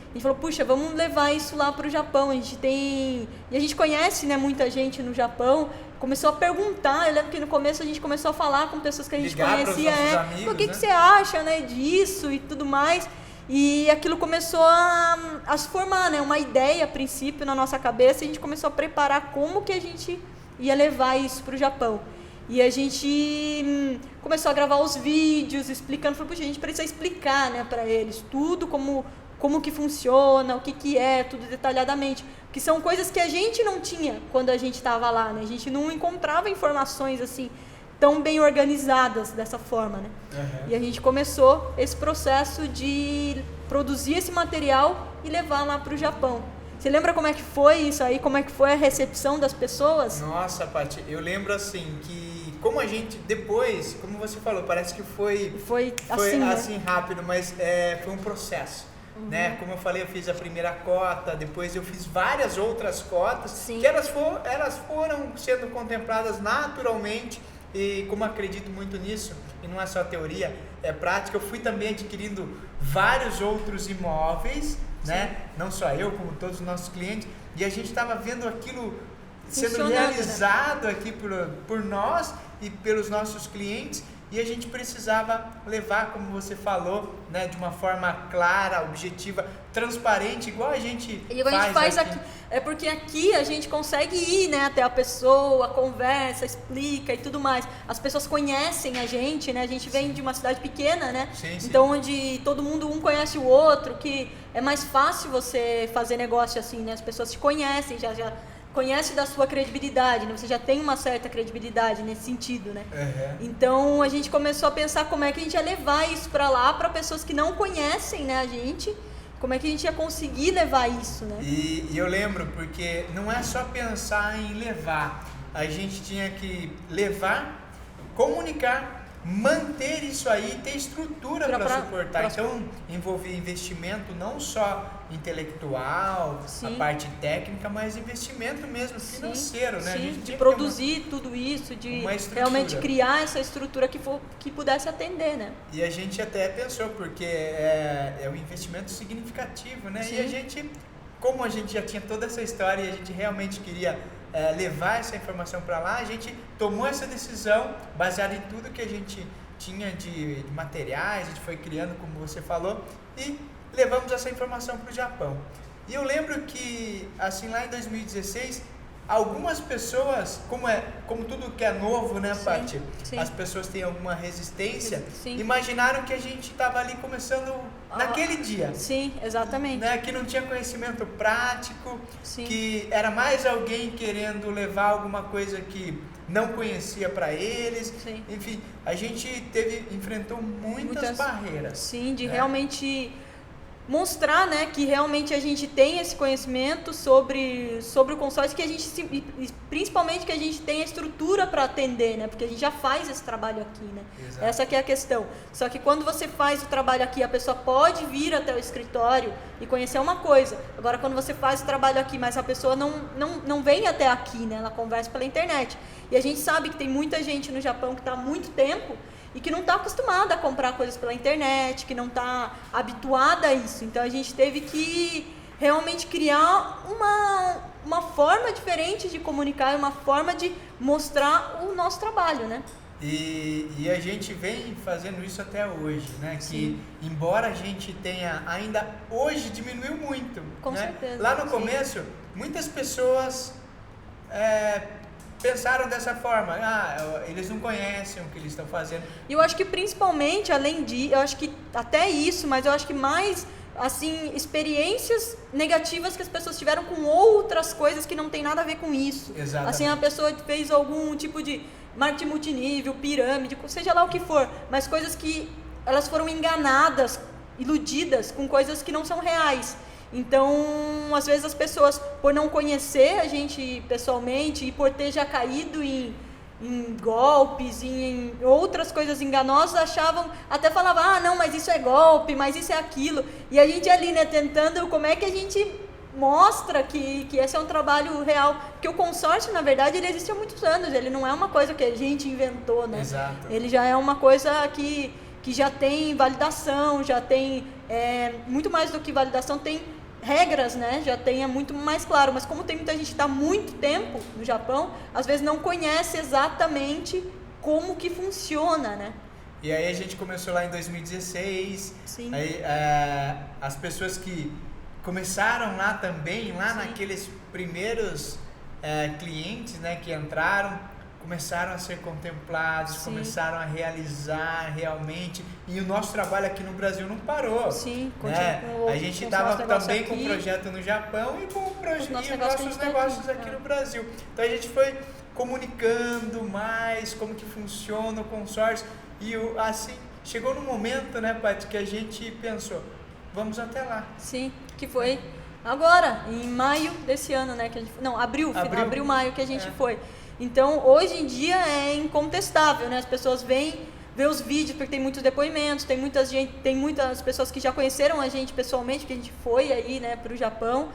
A gente falou, puxa, vamos levar isso lá para o Japão. E a gente conhece, né, muita gente no Japão. Começou a perguntar, eu lembro que no começo a gente começou a falar com pessoas que a gente conhecia, amigos, o que você acha, né, disso e tudo mais. E aquilo começou a se formar, né, uma ideia a princípio na nossa cabeça, e a gente começou a preparar como que a gente ia levar isso para o Japão. E a gente começou a gravar os vídeos explicando, falou, puxa, a gente precisa explicar, né, para eles tudo, como que funciona, o que é, tudo detalhadamente. Que são coisas que a gente não tinha quando a gente estava lá, né? A gente não encontrava informações assim tão bem organizadas dessa forma, né? Uhum. E a gente começou esse processo de produzir esse material e levar lá para o Japão. Você lembra como é que foi isso aí? Como é que foi a recepção das pessoas? Nossa, Paty, eu lembro assim que como a gente depois, como você falou, parece que foi assim, né? Rápido, mas foi um processo. Uhum. Né? Como eu falei, eu fiz a primeira cota, depois eu fiz várias outras cotas. Sim. Que elas foram sendo contempladas naturalmente, e como eu acredito muito nisso, e não é só teoria, é prática, eu fui também adquirindo vários outros imóveis, né? Não só eu, como todos os nossos clientes, e a gente estava vendo aquilo sendo realizado, né, aqui por nós e pelos nossos clientes. E a gente precisava levar, como você falou, né, de uma forma clara, objetiva, transparente, igual a gente faz aqui. É porque aqui a gente consegue ir, né, até a pessoa, conversa, explica e tudo mais. As pessoas conhecem a gente, né? A gente vem de uma cidade pequena, né? Sim. Então, onde todo mundo um conhece o outro, que é mais fácil você fazer negócio assim, né? As pessoas te conhecem, já conhece da sua credibilidade, né? Você já tem uma certa credibilidade nesse sentido, né? Uhum. Então a gente começou a pensar como é que a gente ia levar isso para lá, para pessoas que não conhecem, né, a gente, como é que a gente ia conseguir levar isso, né? E eu lembro, porque não é só pensar em levar, a gente tinha que levar, comunicar, manter isso aí, ter estrutura para suportar. Então, envolver investimento não só intelectual, sim, a parte técnica, mas investimento mesmo financeiro, sim, né? Sim, a gente de produzir tudo isso, de realmente criar essa estrutura que pudesse atender, né? E a gente até pensou, porque é um investimento significativo, né? Sim. E a gente, como a gente já tinha toda essa história e a gente realmente queria levar essa informação para lá, a gente tomou essa decisão baseada em tudo que a gente tinha de materiais, a gente foi criando, como você falou, e levamos essa informação para o Japão. E eu lembro que, assim, lá em 2016, algumas pessoas, como tudo que é novo, né, Paty? As pessoas têm alguma resistência, imaginaram que a gente estava ali começando naquele dia. Sim, exatamente. Né, que não tinha conhecimento prático, que era mais alguém querendo levar alguma coisa que não conhecia para eles. Sim. Enfim, a gente enfrentou muitas barreiras. Sim, de realmente mostrar, né, que realmente a gente tem esse conhecimento sobre o consórcio, que a gente, principalmente que a gente tem a estrutura para atender, né, porque a gente já faz esse trabalho aqui, né. Exato. Essa que é a questão. Só que quando você faz o trabalho aqui, a pessoa pode vir até o escritório e conhecer uma coisa. Agora, quando você faz o trabalho aqui, mas a pessoa não vem até aqui, né, ela conversa pela internet. E a gente sabe que tem muita gente no Japão que está há muito tempo e que não está acostumada a comprar coisas pela internet, que não está habituada a isso. Então a gente teve que realmente criar uma forma diferente de comunicar, uma forma de mostrar o nosso trabalho, né? E a gente vem fazendo isso até hoje, né? Que embora a gente tenha, ainda hoje diminuiu muito. Com certeza. Lá no começo, muitas pessoas pensaram dessa forma, eles não conhecem o que eles estão fazendo. E eu acho que principalmente, além de, eu acho que até isso, mas eu acho que mais, assim, experiências negativas que as pessoas tiveram com outras coisas que não tem nada a ver com isso. Exatamente. Assim, a pessoa fez algum tipo de marketing multinível, pirâmide, seja lá o que for, mas coisas que elas foram enganadas, iludidas com coisas que não são reais. Então, às vezes as pessoas, por não conhecer a gente pessoalmente e por ter já caído em golpes, em outras coisas enganosas, achavam, até falavam, não, mas isso é golpe, mas isso é aquilo. E a gente ali, né, tentando, como é que a gente mostra que esse é um trabalho real. Porque o consórcio, na verdade, ele existe há muitos anos, ele não é uma coisa que a gente inventou, né? Exato. Ele já é uma coisa que já tem validação, já tem, muito mais do que validação, tem regras, né? Já tenha muito mais claro, mas como tem muita gente que está há muito tempo no Japão, às vezes não conhece exatamente como que funciona, né? E aí a gente começou lá em 2016, Sim. Aí as pessoas que começaram lá também, lá naqueles primeiros clientes, né, que entraram, começaram a ser contemplados, começaram a realizar realmente, e o nosso trabalho aqui no Brasil não parou. Sim, a gente estava também com um projeto no Japão e com os nossos negócios aqui no Brasil. Então a gente foi comunicando mais como que funciona o consórcio, e assim, chegou no momento, né, Paty, que a gente pensou, vamos até lá. Sim, que foi agora, em maio desse ano, né, que a gente, não, abril, maio que a gente foi. Então, hoje em dia é incontestável, né? As pessoas vêm ver os vídeos, porque tem muitos depoimentos, tem muitas pessoas que já conheceram a gente pessoalmente, que a gente foi aí, né, para o Japão.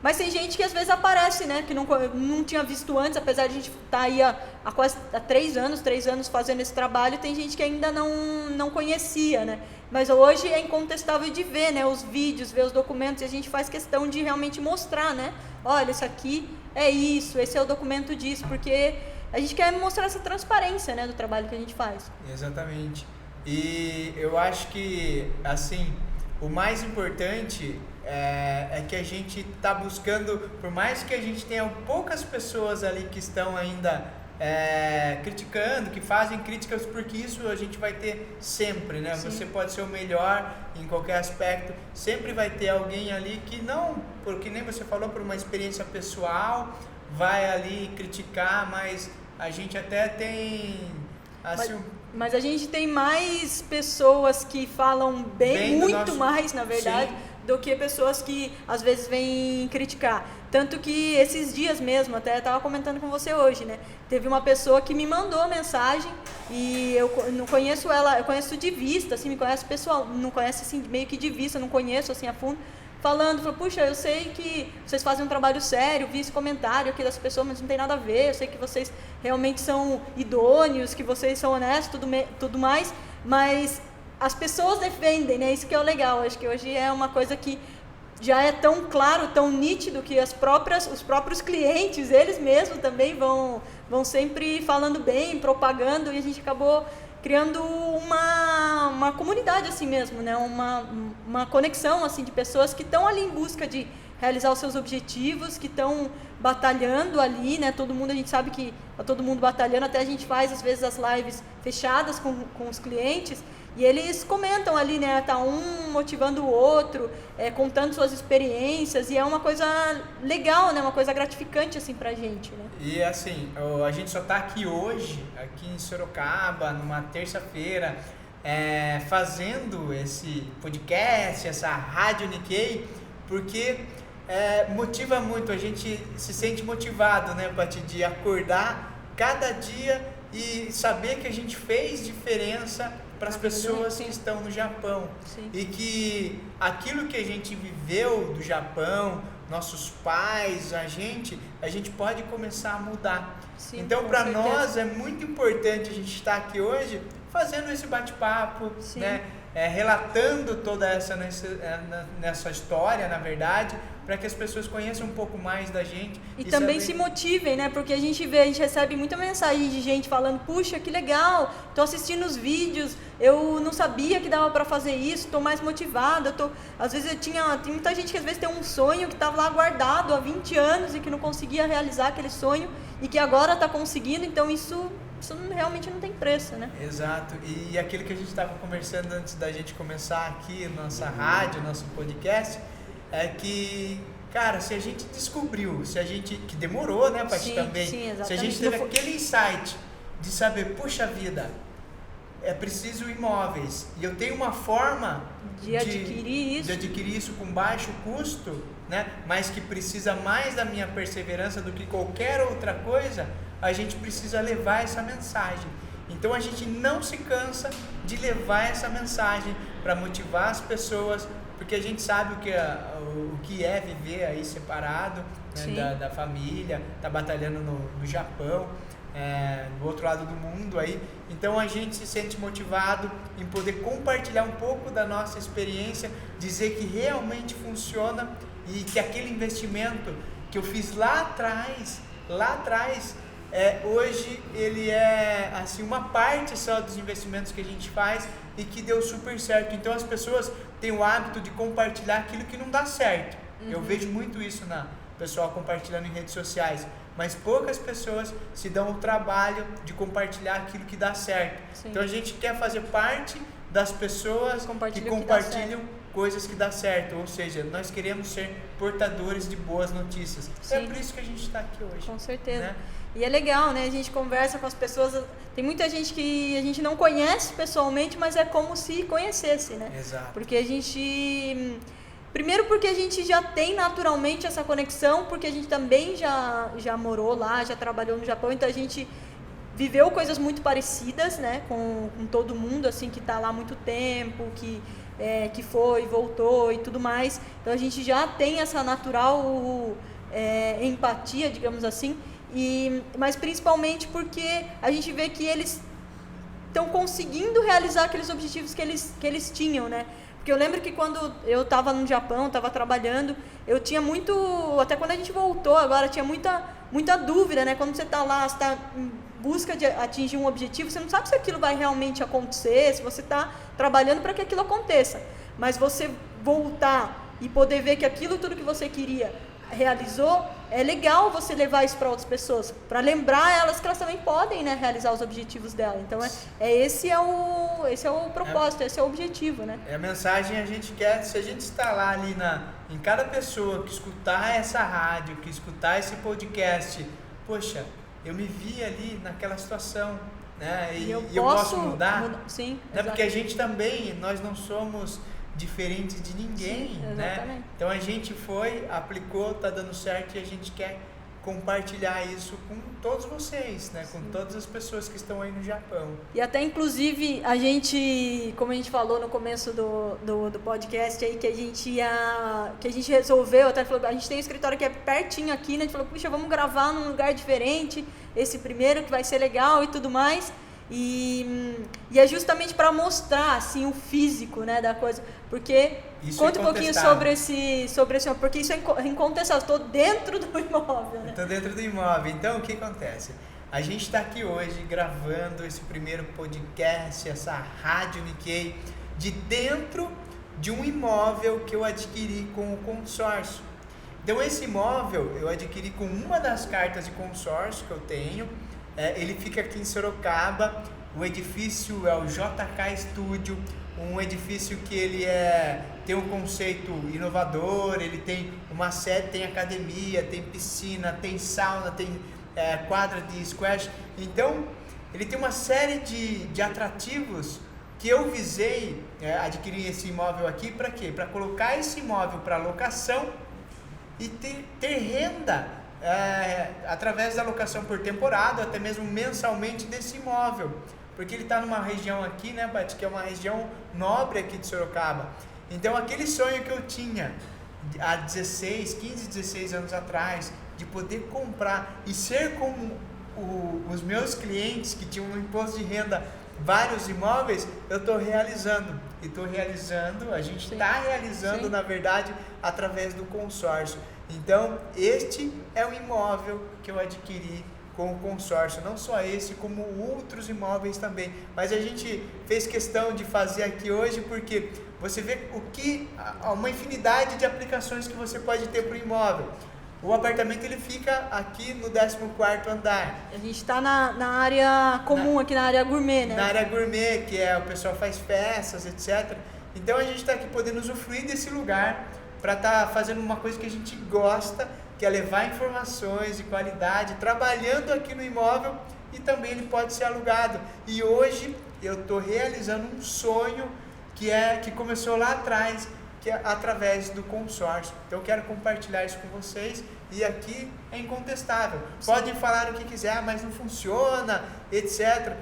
Mas tem gente que às vezes aparece, né, que não tinha visto antes, apesar de a gente estar aí há quase 3 anos fazendo esse trabalho, tem gente que ainda não conhecia, né? Mas hoje é incontestável de ver, né, os vídeos, ver os documentos, e a gente faz questão de realmente mostrar, né? Olha, isso aqui é isso, esse é o documento disso, porque a gente quer mostrar essa transparência, né, do trabalho que a gente faz. Exatamente. E eu acho que, assim, o mais importante é que a gente está buscando, por mais que a gente tenha poucas pessoas ali que estão ainda criticando, que fazem críticas, porque isso a gente vai ter sempre, né? Sim. Você pode ser o melhor em qualquer aspecto, sempre vai ter alguém ali que não, porque nem você falou, por uma experiência pessoal, vai ali criticar, mas a gente até tem assim, mas a gente tem mais pessoas que falam bem muito mais, na verdade, do que pessoas que às vezes vêm criticar. Tanto que esses dias mesmo, até estava comentando com você hoje, né? Teve uma pessoa que me mandou mensagem e eu não conheço ela, eu conheço de vista, assim, me conhece pessoal, não conhece assim meio que de vista, não conheço assim a fundo. Falou, puxa, eu sei que vocês fazem um trabalho sério, vi esse comentário aqui das pessoas, mas não tem nada a ver, eu sei que vocês realmente são idôneos, que vocês são honestos, tudo mais, mas as pessoas defendem, né? Isso que é o legal, acho que hoje é uma coisa que já é tão claro, tão nítido, que os próprios clientes, eles mesmos também vão sempre falando bem, propagando, e a gente acabou criando uma comunidade assim mesmo, né? Uma conexão assim de pessoas que estão ali em busca de realizar os seus objetivos, que estão batalhando ali, né? Todo mundo, a gente sabe que tá todo mundo batalhando, até a gente faz às vezes as lives fechadas com os clientes, e eles comentam ali, né? Tá um motivando o outro, contando suas experiências, e é uma coisa legal, né? Uma coisa gratificante assim pra gente, né? E assim, a gente só tá aqui hoje, aqui em Sorocaba, numa terça-feira, fazendo esse podcast, essa Rádio Nikkei, porque motiva muito, a gente se sente motivado, né, Paty, de acordar cada dia e saber que a gente fez diferença para as pessoas que estão no Japão. Sim. E que aquilo que a gente viveu do Japão, nossos pais, a gente pode começar a mudar. Sim, então, para certeza. nós é muito importante a gente estar aqui hoje fazendo esse bate-papo, né? Relatando toda nessa história, na verdade, para que as pessoas conheçam um pouco mais da gente. E também se motivem, né? Porque a gente recebe muita mensagem de gente falando, puxa, que legal, tô assistindo os vídeos, eu não sabia que dava para fazer isso, tô mais motivada, às vezes tem muita gente que às vezes tem um sonho que estava lá guardado há 20 anos e que não conseguia realizar aquele sonho e que agora está conseguindo, então isso realmente não tem preço, né? Exato, e aquilo que a gente estava conversando antes da gente começar aqui, nossa rádio, nosso podcast, é que, cara, se a gente descobriu, que demorou, né, Paty, também, sim, se a gente teve aquele insight de saber, puxa vida, é preciso imóveis, e eu tenho uma forma de adquirir isso com baixo custo, né, mas que precisa mais da minha perseverança do que qualquer outra coisa, a gente precisa levar essa mensagem. Então a gente não se cansa de levar essa mensagem para motivar as pessoas, porque a gente sabe o que é viver aí separado, né, da família, tá batalhando no Japão, no outro lado do mundo aí. Então a gente se sente motivado em poder compartilhar um pouco da nossa experiência, dizer que realmente funciona e que aquele investimento que eu fiz lá atrás, hoje ele é assim uma parte só dos investimentos que a gente faz e que deu super certo. Então as pessoas têm o hábito de compartilhar aquilo que não dá certo. Eu vejo muito isso na pessoal compartilhando em redes sociais, mas poucas pessoas se dão o trabalho de compartilhar aquilo que dá certo. Sim. Então a gente quer fazer parte das pessoas que compartilham coisas que dá certo, ou seja, nós queremos ser portadores de boas notícias. Sim. É por isso que a gente está aqui hoje. Com certeza. Né? E é legal, né? A gente conversa com as pessoas. Tem muita gente que a gente não conhece pessoalmente, mas é como se conhecesse, né? Exato. Porque a gente... Primeiro porque a gente já tem naturalmente essa conexão, porque a gente também já morou lá, já trabalhou no Japão, então a gente viveu coisas muito parecidas, né? Com todo mundo, assim, que está lá há muito tempo, que foi, voltou e tudo mais. Então a gente já tem essa natural empatia, digamos assim, mas principalmente porque a gente vê que eles estão conseguindo realizar aqueles objetivos que eles tinham, né? Porque eu lembro que quando eu estava no Japão, estava trabalhando, eu tinha muito, até quando a gente voltou agora, tinha muita dúvida, né? Quando você está lá, você está em busca de atingir um objetivo, você não sabe se aquilo vai realmente acontecer, se você está trabalhando para que aquilo aconteça. Mas você voltar e poder ver que aquilo tudo que você queria realizou, é legal você levar isso para outras pessoas, para lembrar elas que elas também podem, né, realizar os objetivos dela. Então esse é o propósito, esse é o objetivo, né? É a mensagem a gente quer, se a gente está lá ali em cada pessoa que escutar essa rádio, que escutar esse podcast, poxa, eu me vi ali naquela situação, né? E eu posso mudar. Sim, né? Porque a gente também, nós não somos diferentes de ninguém, sim, né? Então a gente aplicou, tá dando certo e a gente quer compartilhar isso com todos vocês, né? Com todas as pessoas que estão aí no Japão. E até inclusive a gente, como a gente falou no começo do podcast aí, que a gente resolveu, até falou, a gente tem um escritório que é pertinho aqui, né? A gente falou, puxa, vamos gravar num lugar diferente, esse primeiro que vai ser legal e tudo mais. E é justamente para mostrar assim o físico, né, da coisa, porque isso conta um pouquinho sobre esse, porque isso é incontestável. Estou dentro do imóvel, né? Estou dentro do imóvel. Então o que acontece? A gente está aqui hoje gravando esse primeiro podcast, essa rádio Nikkei, de dentro de um imóvel que eu adquiri com o consórcio. Então esse imóvel eu adquiri com uma das cartas de consórcio que eu tenho. Ele fica aqui em Sorocaba. O edifício é o JK Studio, um edifício que ele tem um conceito inovador, ele tem uma sede, tem academia, tem piscina, tem sauna, tem quadra de squash. Então, ele tem uma série de atrativos que eu visei adquirir esse imóvel aqui para quê? Para colocar esse imóvel para locação e ter renda através da locação por temporada, até mesmo mensalmente desse imóvel, porque ele está numa região aqui, né, Paty, que é uma região nobre aqui de Sorocaba. Então aquele sonho que eu tinha há 15, 16 anos atrás, de poder comprar e ser como os meus clientes que tinham no imposto de renda vários imóveis, eu estou realizando, a gente está realizando, sim, na verdade, através do consórcio. Então, este é o imóvel que eu adquiri com o consórcio, não só esse, como outros imóveis também. Mas a gente fez questão de fazer aqui hoje porque você vê uma infinidade de aplicações que você pode ter para o imóvel. O apartamento ele fica aqui no 14º andar. A gente está na área comum, aqui na área gourmet, né? Na área gourmet, que o pessoal faz festas, etc. Então a gente está aqui podendo usufruir desse lugar para estar fazendo uma coisa que a gente gosta, que é levar informações de qualidade, trabalhando aqui no imóvel, e também ele pode ser alugado. E hoje eu estou realizando um sonho que começou lá atrás, que é através do consórcio. Então eu quero compartilhar isso com vocês, e aqui é incontestável. Sim. Podem falar o que quiser, mas não funciona, etc.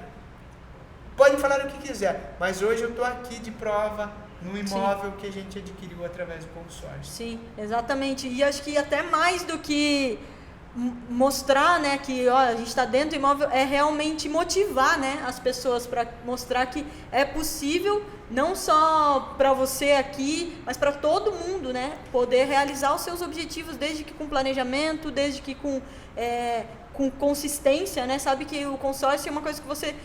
Podem falar o que quiser, mas hoje eu estou aqui de prova no imóvel, sim, que a gente adquiriu através do consórcio. Sim, exatamente. E acho que até mais do que mostrar, né, que a gente está dentro do imóvel, é realmente motivar, né, as pessoas para mostrar que é possível, não só para você aqui, mas para todo mundo, né, poder realizar os seus objetivos, desde que com planejamento, desde que com consistência, né, sabe que o consórcio é uma coisa que você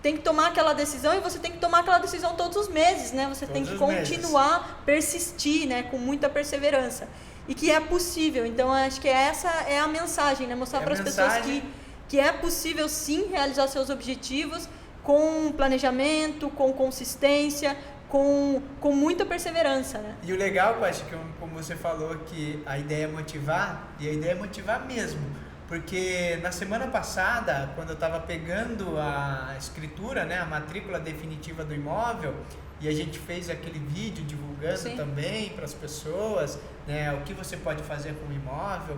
tem que tomar aquela decisão, e você tem que tomar aquela decisão todos os meses, né? Você tem que continuar, persistir, né? Com muita perseverança. E que é possível. Então, acho que essa é a mensagem, né? Mostrar para as pessoas que é possível, sim, realizar seus objetivos com planejamento, com consistência, com muita perseverança, né? E o legal, Paty, que como você falou, que a ideia é motivar, e a ideia é motivar mesmo. Porque na semana passada, quando eu estava pegando a escritura, né, a matrícula definitiva do imóvel, e a gente fez aquele vídeo divulgando, sim, também para as pessoas, né, o que você pode fazer com o imóvel,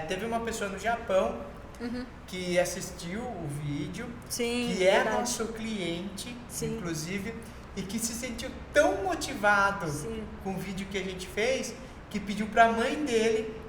teve uma pessoa no Japão, uhum, que assistiu o vídeo, sim, que é nosso cliente, sim, inclusive, e que se sentiu tão motivado, sim, com o vídeo que a gente fez, que pediu para a mãe dele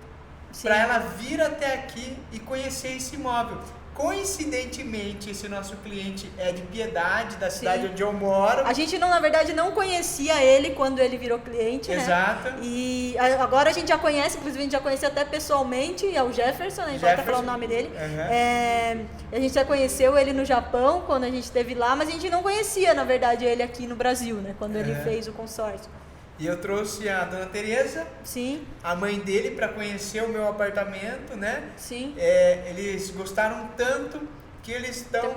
para ela vir até aqui e conhecer esse imóvel. Coincidentemente, esse nosso cliente é de Piedade, da cidade, sim, onde eu moro. A gente, na verdade, não conhecia ele quando ele virou cliente, exato, né? E agora a gente já conhece, inclusive a gente já conhecia até pessoalmente, é o Jefferson, né? A gente vai até falar o nome dele. Uhum. A gente já conheceu ele no Japão, quando a gente esteve lá, mas a gente não conhecia, na verdade, ele aqui no Brasil, né? Quando ele fez o consórcio. E eu trouxe a dona Tereza, Sim. a mãe dele, para conhecer o meu apartamento, né? Sim. Eles gostaram tanto que eles estão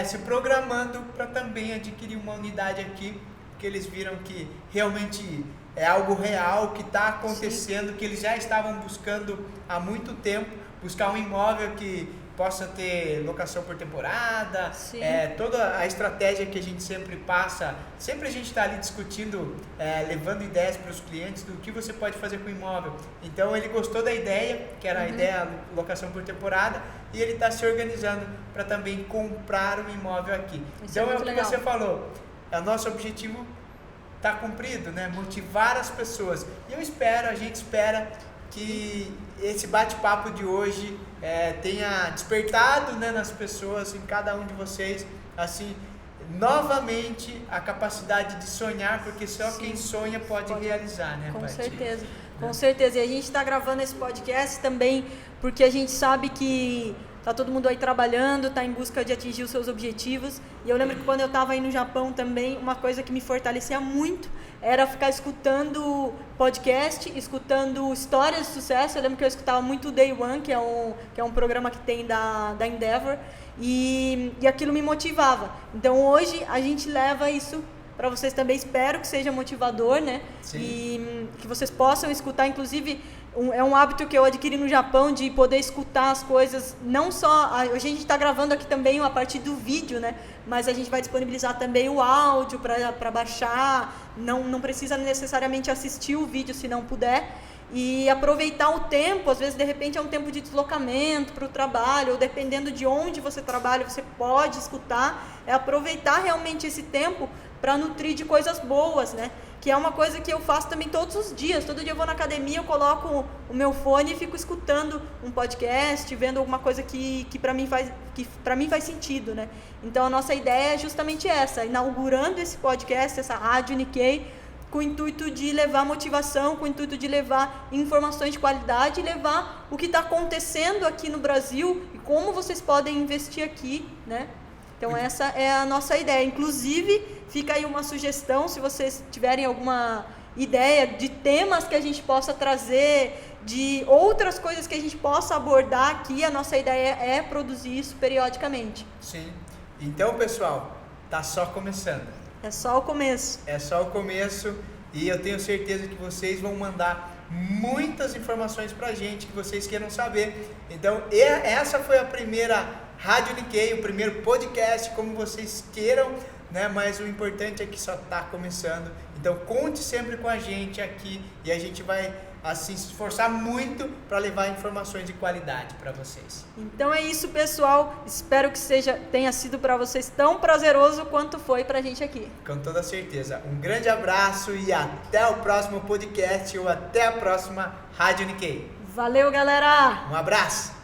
se programando para também adquirir uma unidade aqui, porque eles viram que realmente é algo real, que está acontecendo, que eles já estavam buscando há muito tempo, buscar um imóvel que possa ter locação por temporada, toda a estratégia que a gente sempre passa, sempre a gente está ali discutindo, levando ideias para os clientes do que você pode fazer com o imóvel. Então ele gostou da ideia, que era a ideia locação por temporada, e ele está se organizando para também comprar um imóvel aqui. Então é o que você falou, o nosso objetivo está cumprido, né? Motivar as pessoas. E a gente espera que esse bate-papo de hoje tenha despertado, né, nas pessoas, em cada um de vocês, assim, novamente a capacidade de sonhar, porque só quem sonha pode realizar, né? Com certeza, com certeza. E a gente está gravando esse podcast também porque a gente sabe que tá todo mundo aí trabalhando, tá em busca de atingir os seus objetivos. E eu lembro que quando eu estava aí no Japão também, uma coisa que me fortalecia muito era ficar escutando podcast, escutando histórias de sucesso. Eu lembro que eu escutava muito o Day One, que é um programa que tem da Endeavor, e aquilo me motivava. Então hoje a gente leva isso para vocês também, espero que seja motivador, né? Sim. E que vocês possam escutar, inclusive é um hábito que eu adquiri no Japão, de poder escutar as coisas, não só, a gente está gravando aqui também a partir do vídeo, né? Mas a gente vai disponibilizar também o áudio para baixar, não precisa necessariamente assistir o vídeo se não puder, e aproveitar o tempo, às vezes de repente é um tempo de deslocamento para o trabalho, ou dependendo de onde você trabalha, você pode escutar, aproveitar realmente esse tempo para nutrir de coisas boas, né? Que é uma coisa que eu faço também todos os dias. Todo dia eu vou na academia, eu coloco o meu fone e fico escutando um podcast, vendo alguma coisa que para mim faz sentido, né? Então a nossa ideia é justamente essa, inaugurando esse podcast, essa Rádio Nikkei, com o intuito de levar motivação, com o intuito de levar informações de qualidade e levar o que está acontecendo aqui no Brasil e como vocês podem investir aqui, né? Então essa é a nossa ideia. Inclusive, fica aí uma sugestão, se vocês tiverem alguma ideia de temas que a gente possa trazer, de outras coisas que a gente possa abordar aqui, a nossa ideia é produzir isso periodicamente. Sim. Então, pessoal, tá só começando. É só o começo. É só o começo, e eu tenho certeza que vocês vão mandar muitas informações pra gente que vocês queiram saber. Então, essa foi a primeira Rádio Nikkei, o primeiro podcast, como vocês queiram, né? Mas o importante é que só está começando. Então conte sempre com a gente aqui e a gente vai assim se esforçar muito para levar informações de qualidade para vocês. Então é isso, pessoal. Espero que tenha sido para vocês tão prazeroso quanto foi para a gente aqui. Com toda certeza. Um grande abraço e até o próximo podcast ou até a próxima Rádio Nikkei. Valeu, galera! Um abraço!